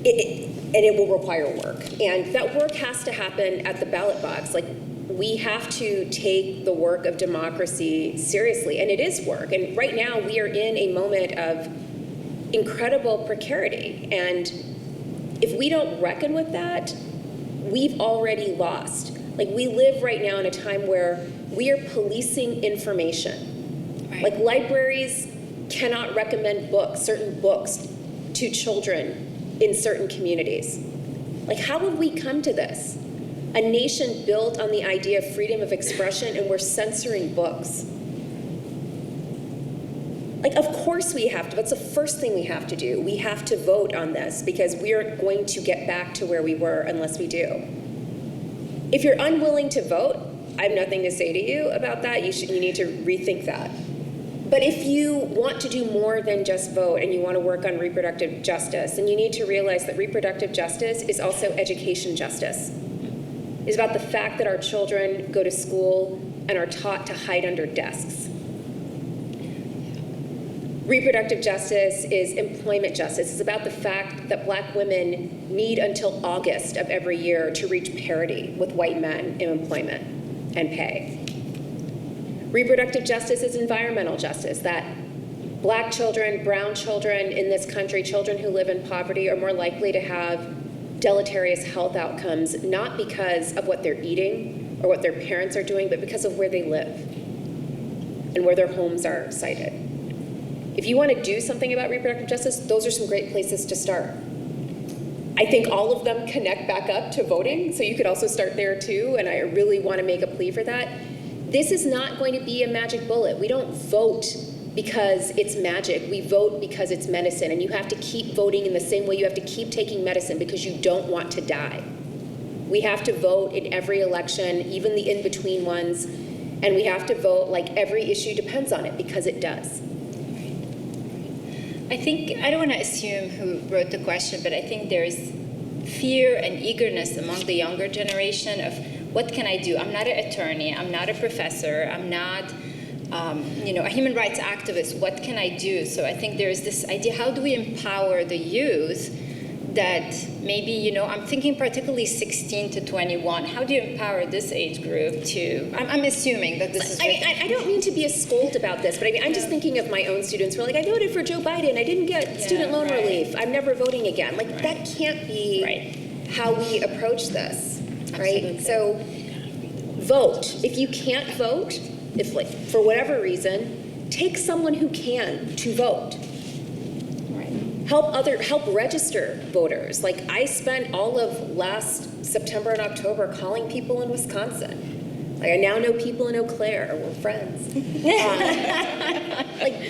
[SPEAKER 4] it will require work. And that work has to happen at the ballot box. Like, we have to take the work of democracy seriously, and it is work. And right now, we are in a moment of incredible precarity. And if we don't reckon with that, we've already lost. Like, we live right now in a time where we are policing information.
[SPEAKER 2] Right.
[SPEAKER 4] Like, libraries cannot recommend certain books to children in certain communities. Like, how have we come to this? A nation built on the idea of freedom of expression, and we're censoring books. Like, of course we have to. That's the first thing we have to do. We have to vote on this, because we aren't going to get back to where we were unless we do. If you're unwilling to vote, I have nothing to say to you about that. You need to rethink that. But if you want to do more than just vote and you want to work on reproductive justice, then you need to realize that reproductive justice is also education justice. It's about the fact that our children go to school and are taught to hide under desks. Reproductive justice is employment justice. It's about the fact that Black women need until August of every year to reach parity with white men in employment and pay. Reproductive justice is environmental justice, that Black children, brown children in this country, children who live in poverty, are more likely to have deleterious health outcomes, not because of what they're eating or what their parents are doing, but because of where they live and where their homes are sited. If you want to do something about reproductive justice, those are some great places to start. I think all of them connect back up to voting, so you could also start there too, and I really want to make a plea for that. This is not going to be a magic bullet. We don't vote because it's magic. We vote because it's medicine, and you have to keep voting in the same way you have to keep taking medicine because you don't want to die. We have to vote in every election, even the in-between ones, and we have to vote like every issue depends on it because it does.
[SPEAKER 2] I think, I don't want to assume who wrote the question, but I think there's fear and eagerness among the younger generation of what can I do? I'm not an attorney, I'm not a professor, I'm not a human rights activist, what can I do? So I think there's this idea, how do we empower the youth that maybe, I'm thinking particularly 16 to 21, how do you empower this age group to, I'm assuming that this is...
[SPEAKER 4] I don't mean to be a scold about this, but I'm just thinking of my own students who are like, I voted for Joe Biden, I didn't get student loan relief, I'm never voting again. Like, that can't be how we approach this, right?
[SPEAKER 2] Absolutely.
[SPEAKER 4] So, vote. If you can't vote, if like, for whatever reason, take someone who can to vote. Help register voters. Like, I spent all of last September and October calling people in Wisconsin. Like, I now know people in Eau Claire. We're friends. Like,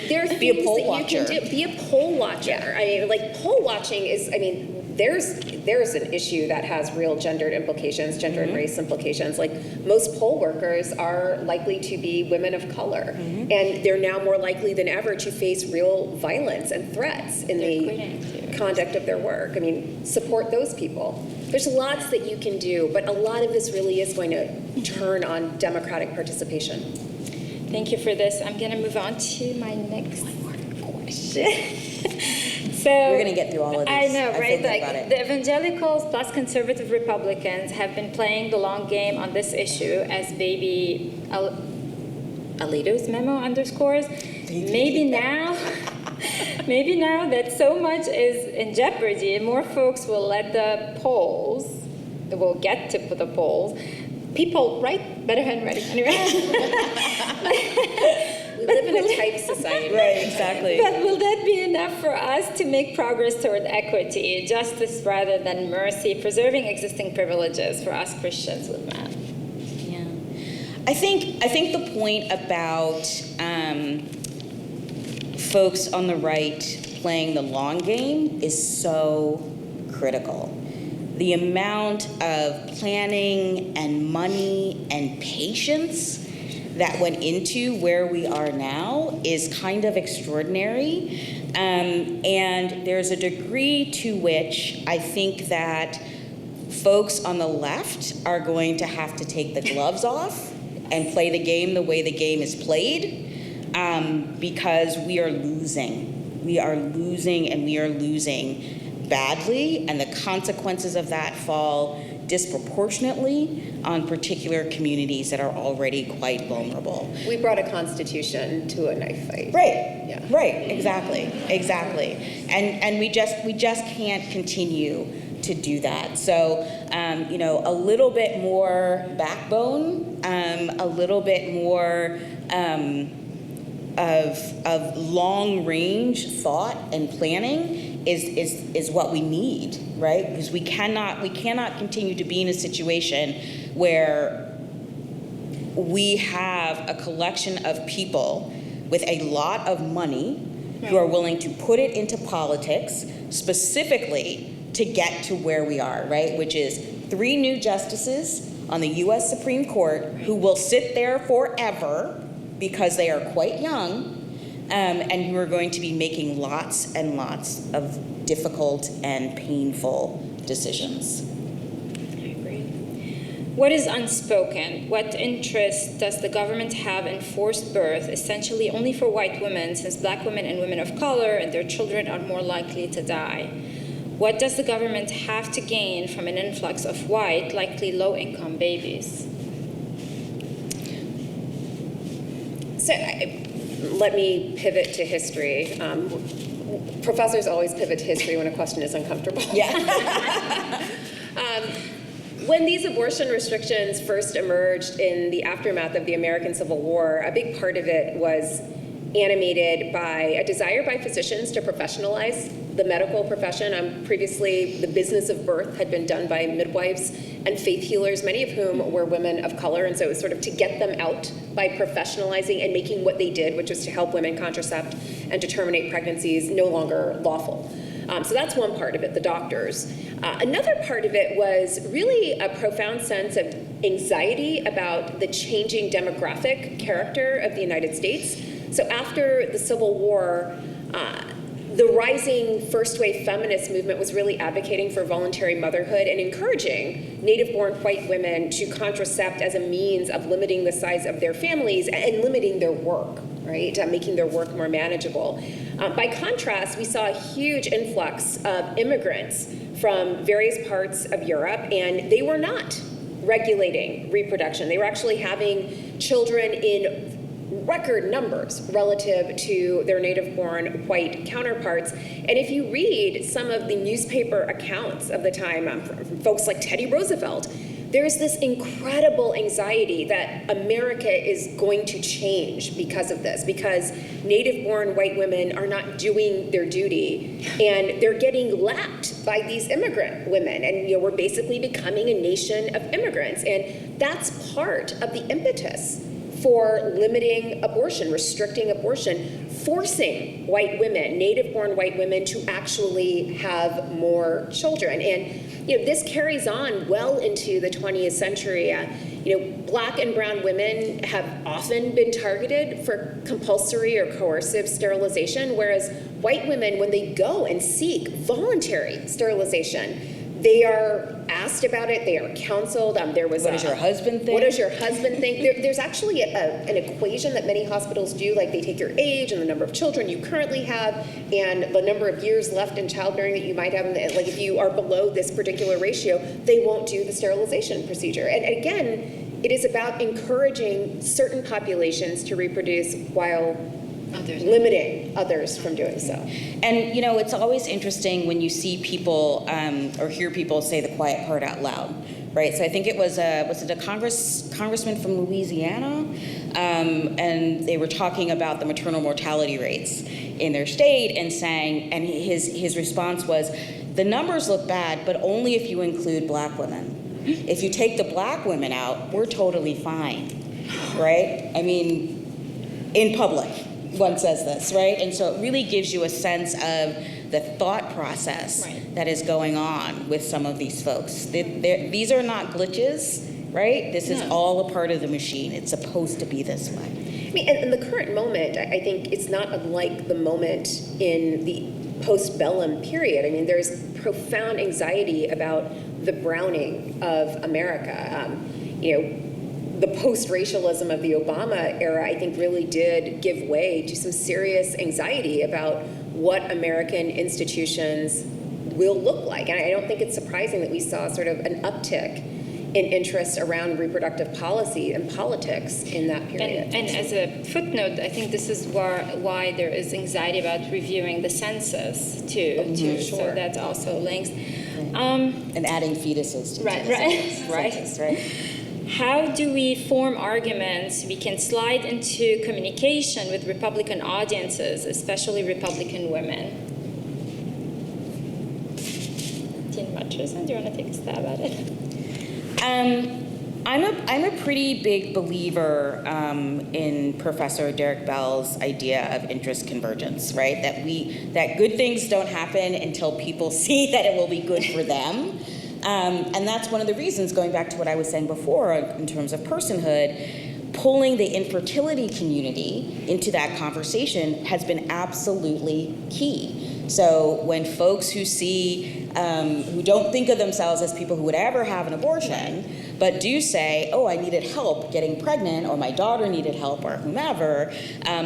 [SPEAKER 4] there are things that you can do. Be a poll watcher. Yeah. I mean, like, poll watching is, there's an issue that has real gendered implications, gender and race implications. Like, most poll workers are likely to be women of color, and they're now more likely than ever to face real violence and threats in the conduct of their work. I mean, support those people. There's lots that you can do, but a lot of this really is going to turn on democratic participation.
[SPEAKER 2] Thank you for this. I'm going to move on to my next question. So
[SPEAKER 3] we're going to get through all of these.
[SPEAKER 2] I know, right? Like, the evangelicals plus conservative Republicans have been playing the long game on this issue, as baby Alito's memo underscores. Maybe now that so much is in jeopardy, more folks will let the polls, will get to the polls. People, right? Better handwriting, anyway.
[SPEAKER 4] We live in a type society.
[SPEAKER 3] Right, exactly.
[SPEAKER 2] But will that be enough for us to make progress toward equity, justice rather than mercy, preserving existing privileges for us Christians with math?
[SPEAKER 3] Yeah. I think the point about folks on the right playing the long game is so critical. The amount of planning and money and patience that went into where we are now is kind of extraordinary. And there's a degree to which I think that folks on the left are going to have to take the gloves off and play the game the way the game is played, because we are losing. We are losing, and we are losing badly, and the consequences of that fall disproportionately on particular communities that are already quite vulnerable.
[SPEAKER 4] We brought a constitution to a knife fight.
[SPEAKER 3] Right.
[SPEAKER 4] Yeah.
[SPEAKER 3] Right. Exactly. And we just can't continue to do that. So a little bit more backbone, a little bit more of long range thought and planning is what we need, right? Because we cannot continue to be in a situation where we have a collection of people with a lot of money who are willing to put it into politics specifically to get to where we are, right? Which is 3 new justices on the U.S. Supreme Court who will sit there forever because they are quite young, and who are going to be making lots and lots of difficult and painful decisions.
[SPEAKER 2] I agree. What is unspoken? What interest does the government have in forced birth, essentially only for white women, since black women and women of color and their children are more likely to die? What does the government have to gain from an influx of white, likely low-income babies?
[SPEAKER 4] So let me pivot to history. Professors always pivot to history when a question is uncomfortable.
[SPEAKER 3] Yeah.
[SPEAKER 4] When these abortion restrictions first emerged in the aftermath of the American Civil War, a big part of it was animated by a desire by physicians to professionalize the medical profession. Previously, the business of birth had been done by midwives and faith healers, many of whom were women of color, and so it was sort of to get them out by professionalizing and making what they did, which was to help women contracept and to terminate pregnancies, no longer lawful. So that's one part of it, the doctors. Another part of it was really a profound sense of anxiety about the changing demographic character of the United States. So after the Civil War, the rising first-wave feminist movement was really advocating for voluntary motherhood and encouraging native-born white women to contracept as a means of limiting the size of their families and limiting their work, right? Making their work more manageable. By contrast, we saw a huge influx of immigrants from various parts of Europe, and they were not regulating reproduction. They were actually having children in record numbers relative to their native-born white counterparts. And if you read some of the newspaper accounts of the time from folks like Teddy Roosevelt, there's this incredible anxiety that America is going to change because of this, because native-born white women are not doing their duty, and they're getting lapped by these immigrant women. And we're basically becoming a nation of immigrants. And that's part of the impetus for limiting abortion, restricting abortion, forcing white women, native-born white women, to actually have more children. And this carries on well into the 20th century. Black and brown women have often been targeted for compulsory or coercive sterilization, whereas white women, when they go and seek voluntary sterilization, they are asked about it. They are counseled.
[SPEAKER 3] What does your husband think?
[SPEAKER 4] What does your husband think? There's actually an equation that many hospitals do. Like, they take your age and the number of children you currently have and the number of years left in childbearing that you might have. And like, if you are below this particular ratio, they won't do the sterilization procedure. And again, it is about encouraging certain populations to reproduce while limiting others from doing so.
[SPEAKER 3] And it's always interesting when you see people or hear people say the quiet part out loud, right? So I think it was a congressman from Louisiana, and they were talking about the maternal mortality rates in their state and saying, and his response was, the numbers look bad, but only if you include black women. If you take the black women out, we're totally fine, right? I mean, in public. One says this, right? And so it really gives you a sense of the thought process that is going on with some of these folks. These are not glitches, right? This is all a part of the machine. It's supposed to be this way.
[SPEAKER 4] I mean, and the current moment, I think it's not unlike the moment in the postbellum period. I mean, there's profound anxiety about the browning of America. The post-racialism of the Obama era, I think, really did give way to some serious anxiety about what American institutions will look like. And I don't think it's surprising that we saw sort of an uptick in interest around reproductive policy and politics in that period.
[SPEAKER 2] And as a footnote, I think this is why there is anxiety about reviewing the census too.
[SPEAKER 4] Sure.
[SPEAKER 2] So that's also links.
[SPEAKER 3] And adding fetuses to
[SPEAKER 2] Right.
[SPEAKER 3] census, right?
[SPEAKER 2] How do we form arguments we can slide into communication with Republican audiences, especially Republican women? Dean Mutcherson, do you want to take a stab at it?
[SPEAKER 3] I'm a pretty big believer in Professor Derek Bell's idea of interest convergence, right? That good things don't happen until people see that it will be good for them. And that's one of the reasons, going back to what I was saying before in terms of personhood, pulling the infertility community into that conversation has been absolutely key. So when folks who who don't think of themselves as people who would ever have an abortion, but do say, oh, I needed help getting pregnant, or my daughter needed help, or whomever,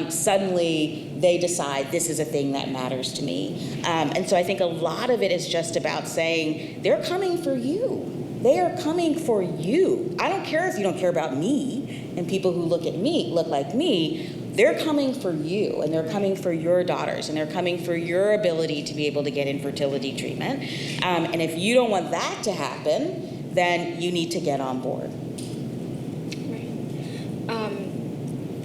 [SPEAKER 3] suddenly they decide this is a thing that matters to me. And so I think a lot of it is just about saying, they're coming for you. They are coming for you. I don't care if you don't care about me and people who look like me. they're coming for you, and they're coming for your daughters, and they're coming for your ability to be able to get infertility treatment. And if you don't want that to happen, then you need to get on board.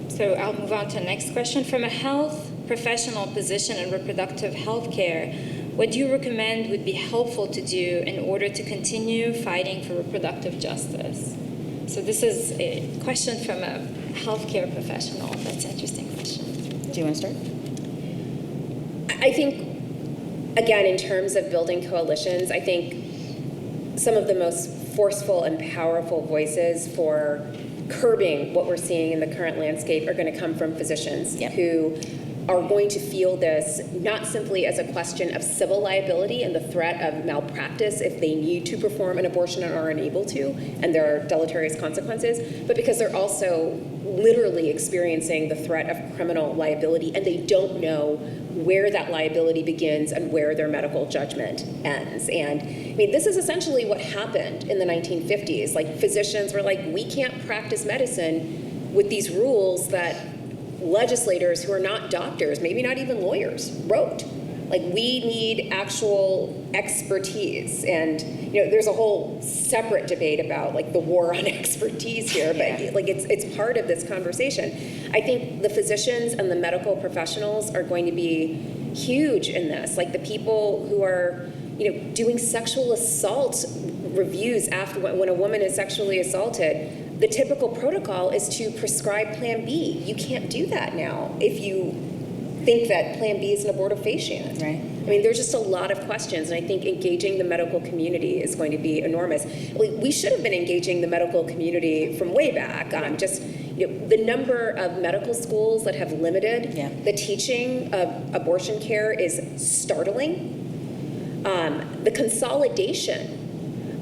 [SPEAKER 2] So I'll move on to the next question. From a health professional position in reproductive health care, what do you recommend would be helpful to do in order to continue fighting for reproductive justice? So this is a question from a healthcare professional. That's an interesting question.
[SPEAKER 3] Do you want to start?
[SPEAKER 4] I think, again, in terms of building coalitions, I think some of the most forceful and powerful voices for curbing what we're seeing in the current landscape are going to come from physicians who are going to feel this not simply as a question of civil liability and the threat of malpractice if they need to perform an abortion and are unable to, and there are deleterious consequences, but because they're also literally experiencing the threat of criminal liability, and they don't know where that liability begins and where their medical judgment ends. And I mean, this is essentially what happened in the 1950s. Like, physicians were like, we can't practice medicine with these rules that legislators who are not doctors, maybe not even lawyers, wrote. Like, we need actual expertise. And, you know, there's a whole separate debate about, like, the war on expertise here, but like, it's part of this conversation. I think the physicians and the medical professionals are going to be huge in this. Like, the people who are, you know, doing sexual assault reviews after when a woman is sexually assaulted, the typical protocol is to prescribe Plan B. You can't do that now if you think that Plan B is an abortifacient.
[SPEAKER 3] Right.
[SPEAKER 4] I mean, there's just a lot of questions, and I think engaging the medical community is going to be enormous. We should have been engaging the medical community from way back. Just, you know, the number of medical schools that have limited the teaching of abortion care is startling. The consolidation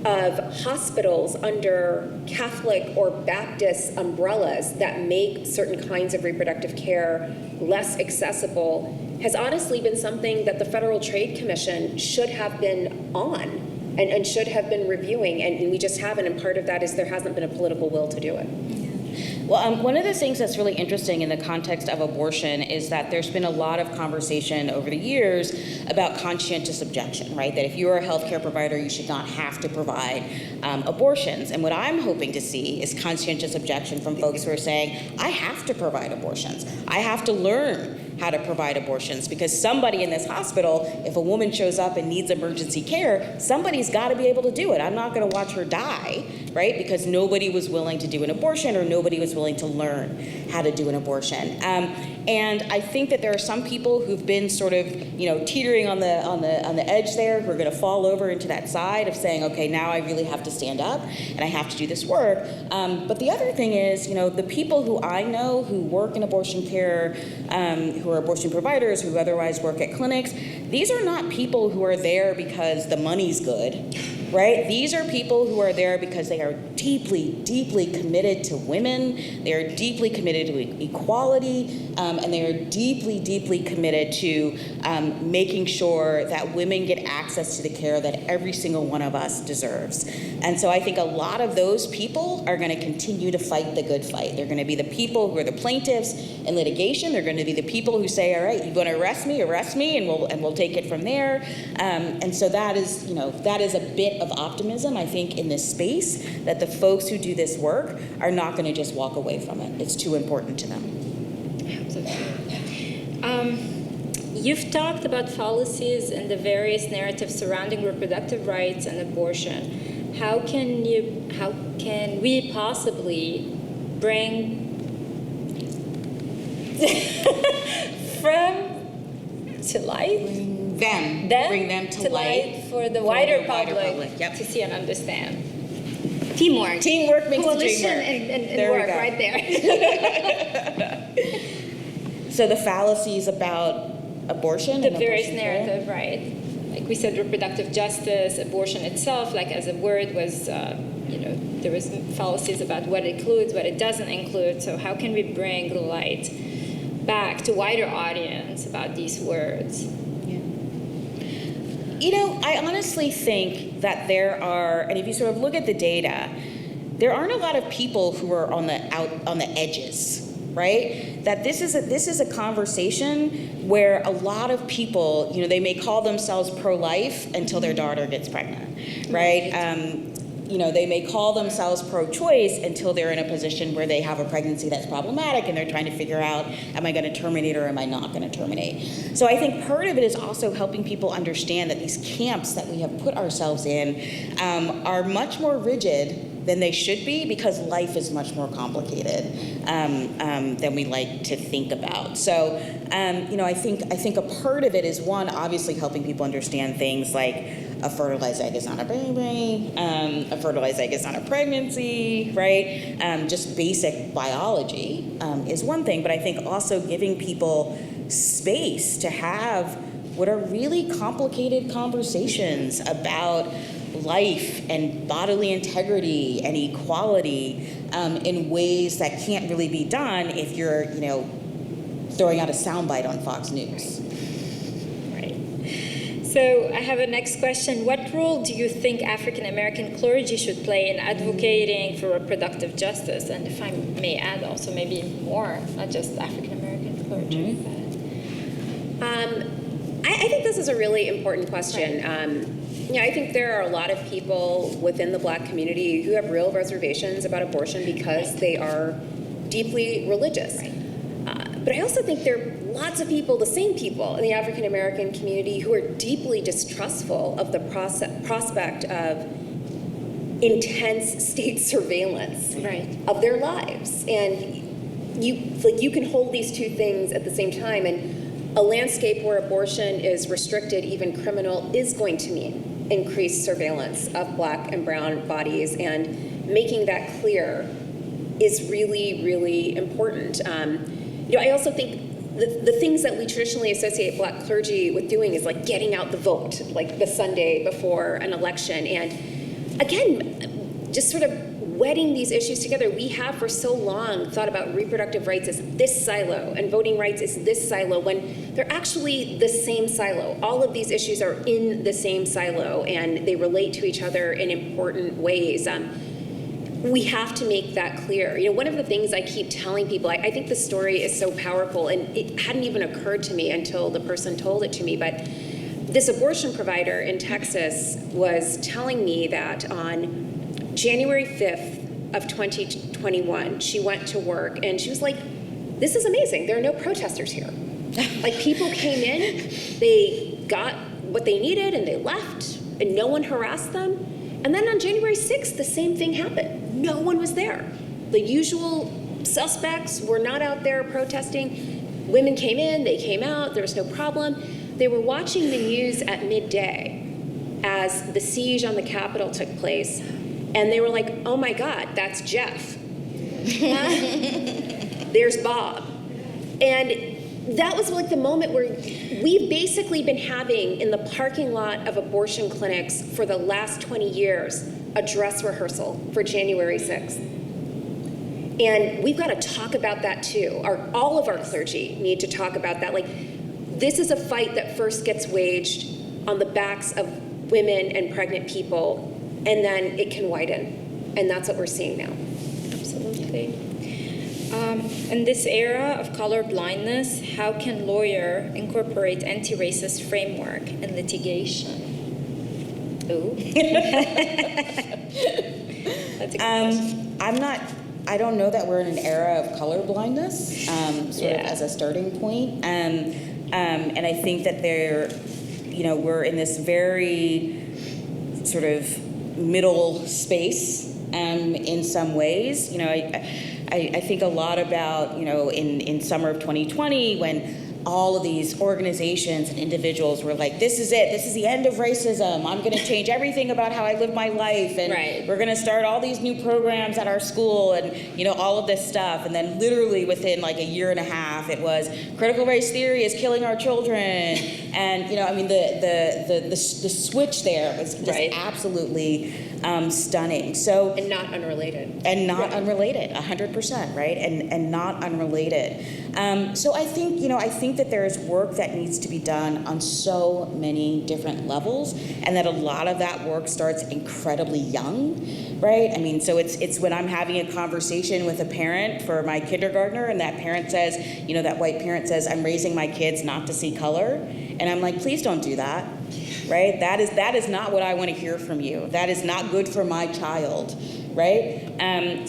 [SPEAKER 4] of hospitals under Catholic or Baptist umbrellas that make certain kinds of reproductive care less accessible has honestly been something that the Federal Trade Commission should have been on and should have been reviewing, and we just haven't, and part of that is there hasn't been a political will to do it.
[SPEAKER 3] Well, one of the things that's really interesting in the context of abortion is that there's been a lot of conversation over the years about conscientious objection, right? That if you're a healthcare provider, you should not have to provide abortions. And what I'm hoping to see is conscientious objection from folks who are saying, I have to provide abortions. I have to learn how to provide abortions, because somebody in this hospital, if a woman shows up and needs emergency care, somebody's got to be able to do it. I'm not going to watch her die, right? Because nobody was willing to do an abortion, or nobody was willing to learn how to do an abortion. And I think that there are some people who've been sort of, you know, teetering on the edge there, who are going to fall over into that side of saying, okay, now I really have to stand up and I have to do this work. But the other thing is, you know, the people who I know who work in abortion care, who are abortion providers, who otherwise work at clinics, these are not people who are there because the money's good, right? These are people who are there because they are deeply, deeply committed to women. They are deeply committed to equality, and they are deeply, deeply committed to making sure that women get access to the care that every single one of us deserves. And so I think a lot of those people are going to continue to fight the good fight. They're going to be the people who are the plaintiffs in litigation. They're going to be the people who say, all right, you're going to arrest me, and we'll take it from there. And so that is, you know, that is a bit of optimism, I think, in this space, that the folks who do this work are not going to just walk away from it. It's too important to them.
[SPEAKER 2] You've talked about fallacies and the various narratives surrounding reproductive rights and abortion. How can we possibly bring bring them to light
[SPEAKER 3] for
[SPEAKER 2] for the wider
[SPEAKER 3] public
[SPEAKER 2] to see and understand? Teamwork makes
[SPEAKER 3] coalition
[SPEAKER 2] and work right there.
[SPEAKER 3] So the fallacies about abortion,
[SPEAKER 2] the
[SPEAKER 3] and
[SPEAKER 2] various
[SPEAKER 3] abortion
[SPEAKER 2] narrative, right? Like we said, reproductive justice, abortion itself, like as a word was, there was fallacies about what it includes, what it doesn't include. So how can we bring the light back to wider audience about these words?
[SPEAKER 3] You know, I honestly think that there are, and if you sort of look at the data, there aren't a lot of people who are on the edges, right? That this is a conversation where a lot of people, they may call themselves pro-life until their daughter gets pregnant, right? They may call themselves pro-choice until they're in a position where they have a pregnancy that's problematic and they're trying to figure out, am I going to terminate or am I not going to terminate? So I think part of it is also helping people understand that these camps that we have put ourselves in are much more rigid than they should be, because life is much more complicated than we like to think about. So, I think a part of it is, one, obviously helping people understand things like a fertilized egg is not a baby, a fertilized egg is not a pregnancy, right? Just basic biology is one thing, but I think also giving people space to have what are really complicated conversations about life and bodily integrity and equality in ways that can't really be done if you're, throwing out a soundbite on Fox News.
[SPEAKER 2] Right. So I have a next question. What role do you think African American clergy should play in advocating for reproductive justice? And if I may add also maybe more, not just African American clergy.
[SPEAKER 4] I think this is a really important question. Right. I think there are a lot of people within the Black community who have real reservations about abortion because they are deeply religious. Right. But I also think there are lots of people, the same people in the African American community, who are deeply distrustful of the prospect of intense state surveillance of their lives. And you can hold these two things at the same time, and a landscape where abortion is restricted, even criminal, is going to mean increased surveillance of Black and brown bodies, and making that clear is really, really important. I also think the things that we traditionally associate Black clergy with doing is like getting out the vote, like the Sunday before an election. And again, just sort of wedding these issues together. We have for so long thought about reproductive rights as this silo and voting rights as this silo, when they're actually the same silo. All of these issues are in the same silo, and they relate to each other in important ways. We have to make that clear. One of the things I keep telling people, I think the story is so powerful, and it hadn't even occurred to me until the person told it to me, but this abortion provider in Texas was telling me that on January 5th of 2021, she went to work and she was like, this is amazing. There are no protesters here. Like, people came in, they got what they needed and they left, and no one harassed them. And then on January 6th, the same thing happened. No one was there. The usual suspects were not out there protesting. Women came in, they came out, there was no problem. They were watching the news at midday as the siege on the Capitol took place, and they were like, oh my God, that's Jeff. There's Bob. And that was like the moment where we've basically been having in the parking lot of abortion clinics for the last 20 years a dress rehearsal for January 6th. And we've got to talk about that too. All of our clergy need to talk about that. Like, this is a fight that first gets waged on the backs of women and pregnant people, and then it can widen. And that's what we're seeing now.
[SPEAKER 2] Absolutely. In this era of color blindness, how can lawyer incorporate anti-racist framework in litigation? Ooh. That's a good question.
[SPEAKER 3] I don't know that we're in an era of color blindness, sort of as a starting point. And I think that we're in this very sort of middle space in some ways. I think a lot about, in summer of 2020, when all of these organizations and individuals were like, this is it, this is the end of racism, I'm gonna change everything about how I live my life, and we're gonna start all these new programs at our school, and all of this stuff. And then literally within like a year and a half, it was critical race theory is killing our children. And the switch there was just absolutely stunning. So,
[SPEAKER 4] and not unrelated.
[SPEAKER 3] And not unrelated, 100%, right? And not unrelated. So I think think that there's work that needs to be done on so many different levels, and that a lot of that work starts incredibly young, right? I mean, so it's when I'm having a conversation with a parent for my kindergartner, and that parent says, you know, that white parent says, I'm raising my kids not to see color, and I'm like, please don't do that, right? That is not what I want to hear from you. That is not good for my child, right?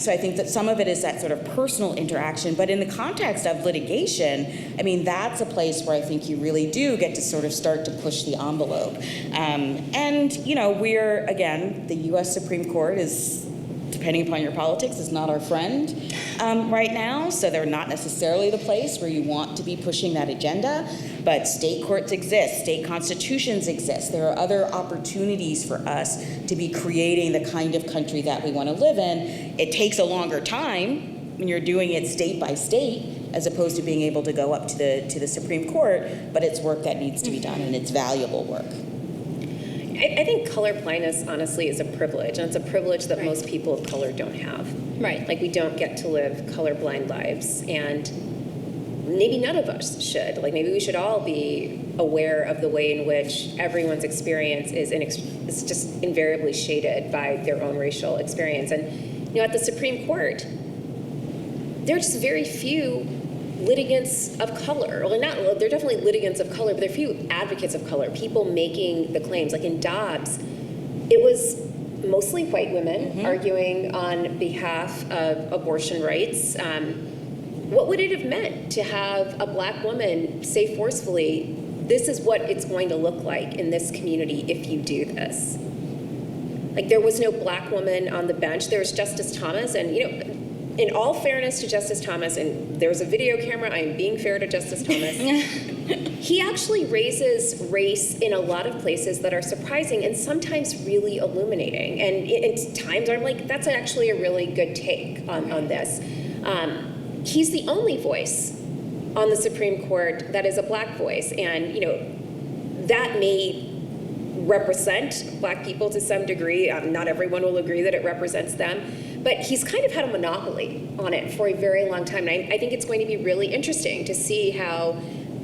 [SPEAKER 3] So I think that some of it is that sort of personal interaction, but in the context of litigation, I mean, that's a place where I think you really do get to sort of start to push the envelope. And, you know, we're, again, the U.S. Supreme Court is, depending upon your politics, is not our friend right now, so they're not necessarily the place where you want to be pushing that agenda, but state courts exist, state constitutions exist. There are other opportunities for us to be creating the kind of country that we want to live in. It takes a longer time when you're doing it state by state, as opposed to being able to go up to the Supreme Court, but it's work that needs to be done, and it's valuable work.
[SPEAKER 4] I think color blindness, honestly, is a privilege, and it's a privilege that most people of color don't have.
[SPEAKER 2] Right.
[SPEAKER 4] Like, we don't get to live colorblind lives, and maybe none of us should. Like, maybe we should all be aware of the way in which everyone's experience is just invariably shaded by their own racial experience. And, you know, at the Supreme Court, there are just very few litigants of color. Well, they're definitely litigants of color, but there are few advocates of color, people making the claims. Like in Dobbs, it was mostly white women arguing on behalf of abortion rights. What would it have meant to have a black woman say forcefully, this is what it's going to look like in this community if you do this? Like, there was no black woman on the bench. There was Justice Thomas, and, you know, in all fairness to Justice Thomas, and there's a video camera, I am being fair to Justice Thomas, he actually raises race in a lot of places that are surprising and sometimes really illuminating. And at times I'm like, that's actually a really good take on this. He's the only voice on the Supreme Court that is a black voice. And, you know, that may represent black people to some degree. Not everyone will agree that it represents them. But he's kind of had a monopoly on it for a very long time. And I think it's going to be really interesting to see how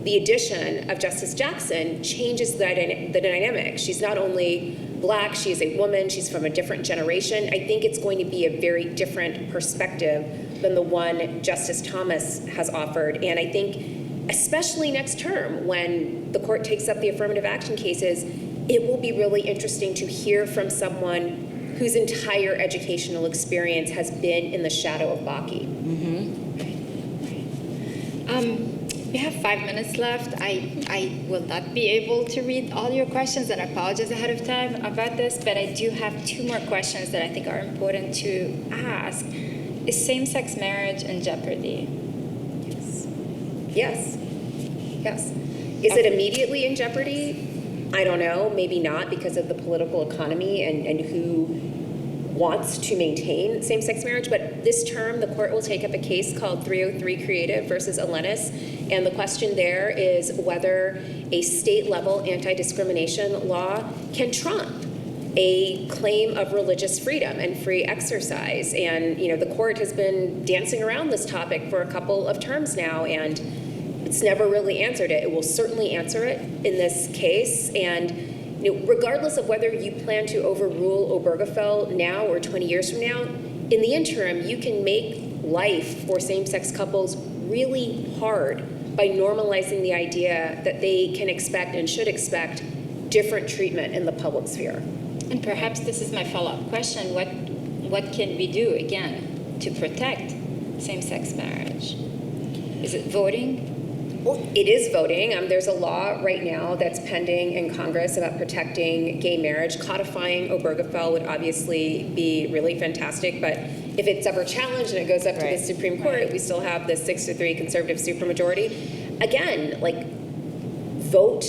[SPEAKER 4] the addition of Justice Jackson changes the dynamic. She's not only black, she is a woman, she's from a different generation. I think it's going to be a very different perspective than the one Justice Thomas has offered. And I think, especially next term, when the court takes up the affirmative action cases, it will be really interesting to hear from someone whose entire educational experience has been in the shadow of Bakke.
[SPEAKER 2] We have 5 minutes left. I will not be able to read all your questions, and I apologize ahead of time about this, but I do have 2 more questions that I think are important to ask. Is same-sex marriage in jeopardy?
[SPEAKER 4] Yes. Is it immediately in jeopardy? I don't know, maybe not, because of the political economy and who wants to maintain same-sex marriage. But this term, the court will take up a case called 303 Creative versus Elenis. And the question there is whether a state-level anti-discrimination law can trump a claim of religious freedom and free exercise. And, you know, the court has been dancing around this topic for a couple of terms now, and it's never really answered it. It will certainly answer it in this case. And, you know, regardless of whether you plan to overrule Obergefell now or 20 years from now, in the interim, you can make life for same-sex couples really hard by normalizing the idea that they can expect and should expect different treatment in the public sphere.
[SPEAKER 2] And perhaps this is my follow-up question. What can we do, again, to protect same-sex marriage? Is it voting?
[SPEAKER 4] Well, it is voting. There's a law right now that's pending in Congress about protecting gay marriage. Codifying Obergefell would obviously be really fantastic, but if it's ever challenged and it goes up to the Supreme Court, we still have the 6-3 conservative supermajority. Again, like, vote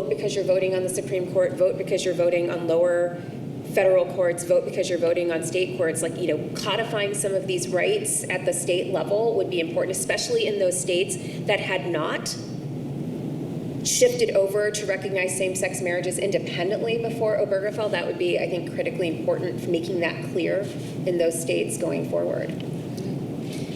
[SPEAKER 4] because you're voting on the Supreme Court, vote because you're voting on lower federal courts, vote because you're voting on state courts. Like, you know, codifying some of these rights at the state level would be important, especially in those states that had not shifted over to recognize same-sex marriages independently before Obergefell. That would be, I think, critically important for making that clear in those states going forward.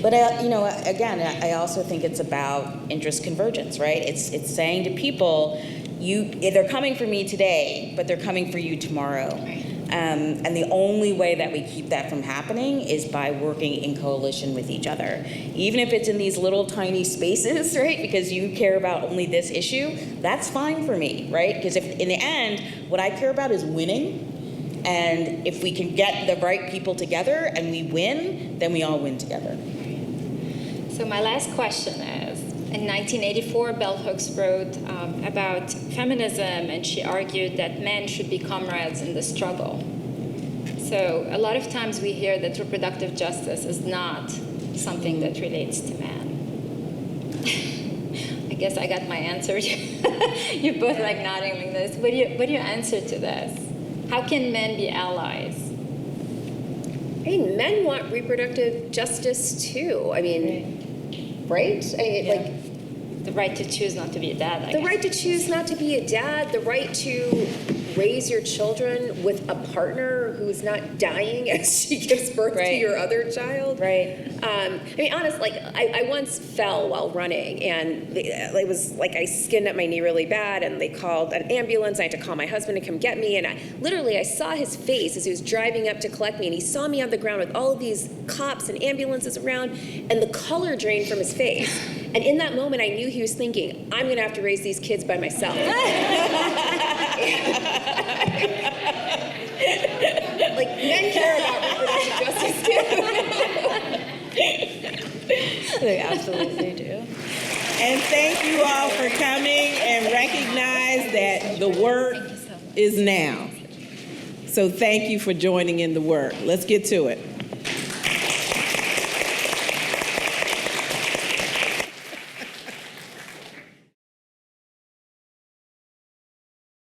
[SPEAKER 3] But I also think it's about interest convergence, right? It's saying to people, they're coming for me today, but they're coming for you tomorrow.
[SPEAKER 2] Right.
[SPEAKER 3] And the only way that we keep that from happening is by working in coalition with each other. Even if it's in these little tiny spaces, right? Because you care about only this issue, that's fine for me, right? Because if in the end, what I care about is winning. And if we can get the right people together and we win, then we all win together.
[SPEAKER 2] So my last question is, in 1984, Bell Hooks wrote about feminism, and she argued that men should be comrades in the struggle. So a lot of times we hear that reproductive justice is not something that relates to men. I guess I got my answer. You're both like nodding like this. What do you answer to this? How can men be allies?
[SPEAKER 4] I mean, men want reproductive justice too. I mean, right?
[SPEAKER 2] The right to choose not to be a dad, I
[SPEAKER 4] The
[SPEAKER 2] guess.
[SPEAKER 4] right to choose not to be a dad, the right to raise your children with a partner who's not dying as she gives birth to your other child.
[SPEAKER 3] Right.
[SPEAKER 4] I mean, honestly, I once fell while running, and it was like I skinned up my knee really bad, and they called an ambulance. I had to call my husband to come get me, and I saw his face as he was driving up to collect me, and he saw me on the ground with all of these cops and ambulances around, and the color drained from his face. And in that moment, I knew he was thinking, I'm going to have to raise these kids by myself. Like, men care about reproductive justice, too.
[SPEAKER 3] They absolutely do.
[SPEAKER 1] And thank you all for coming, and recognize that the work is now. So thank you for joining in the work. Let's get to it.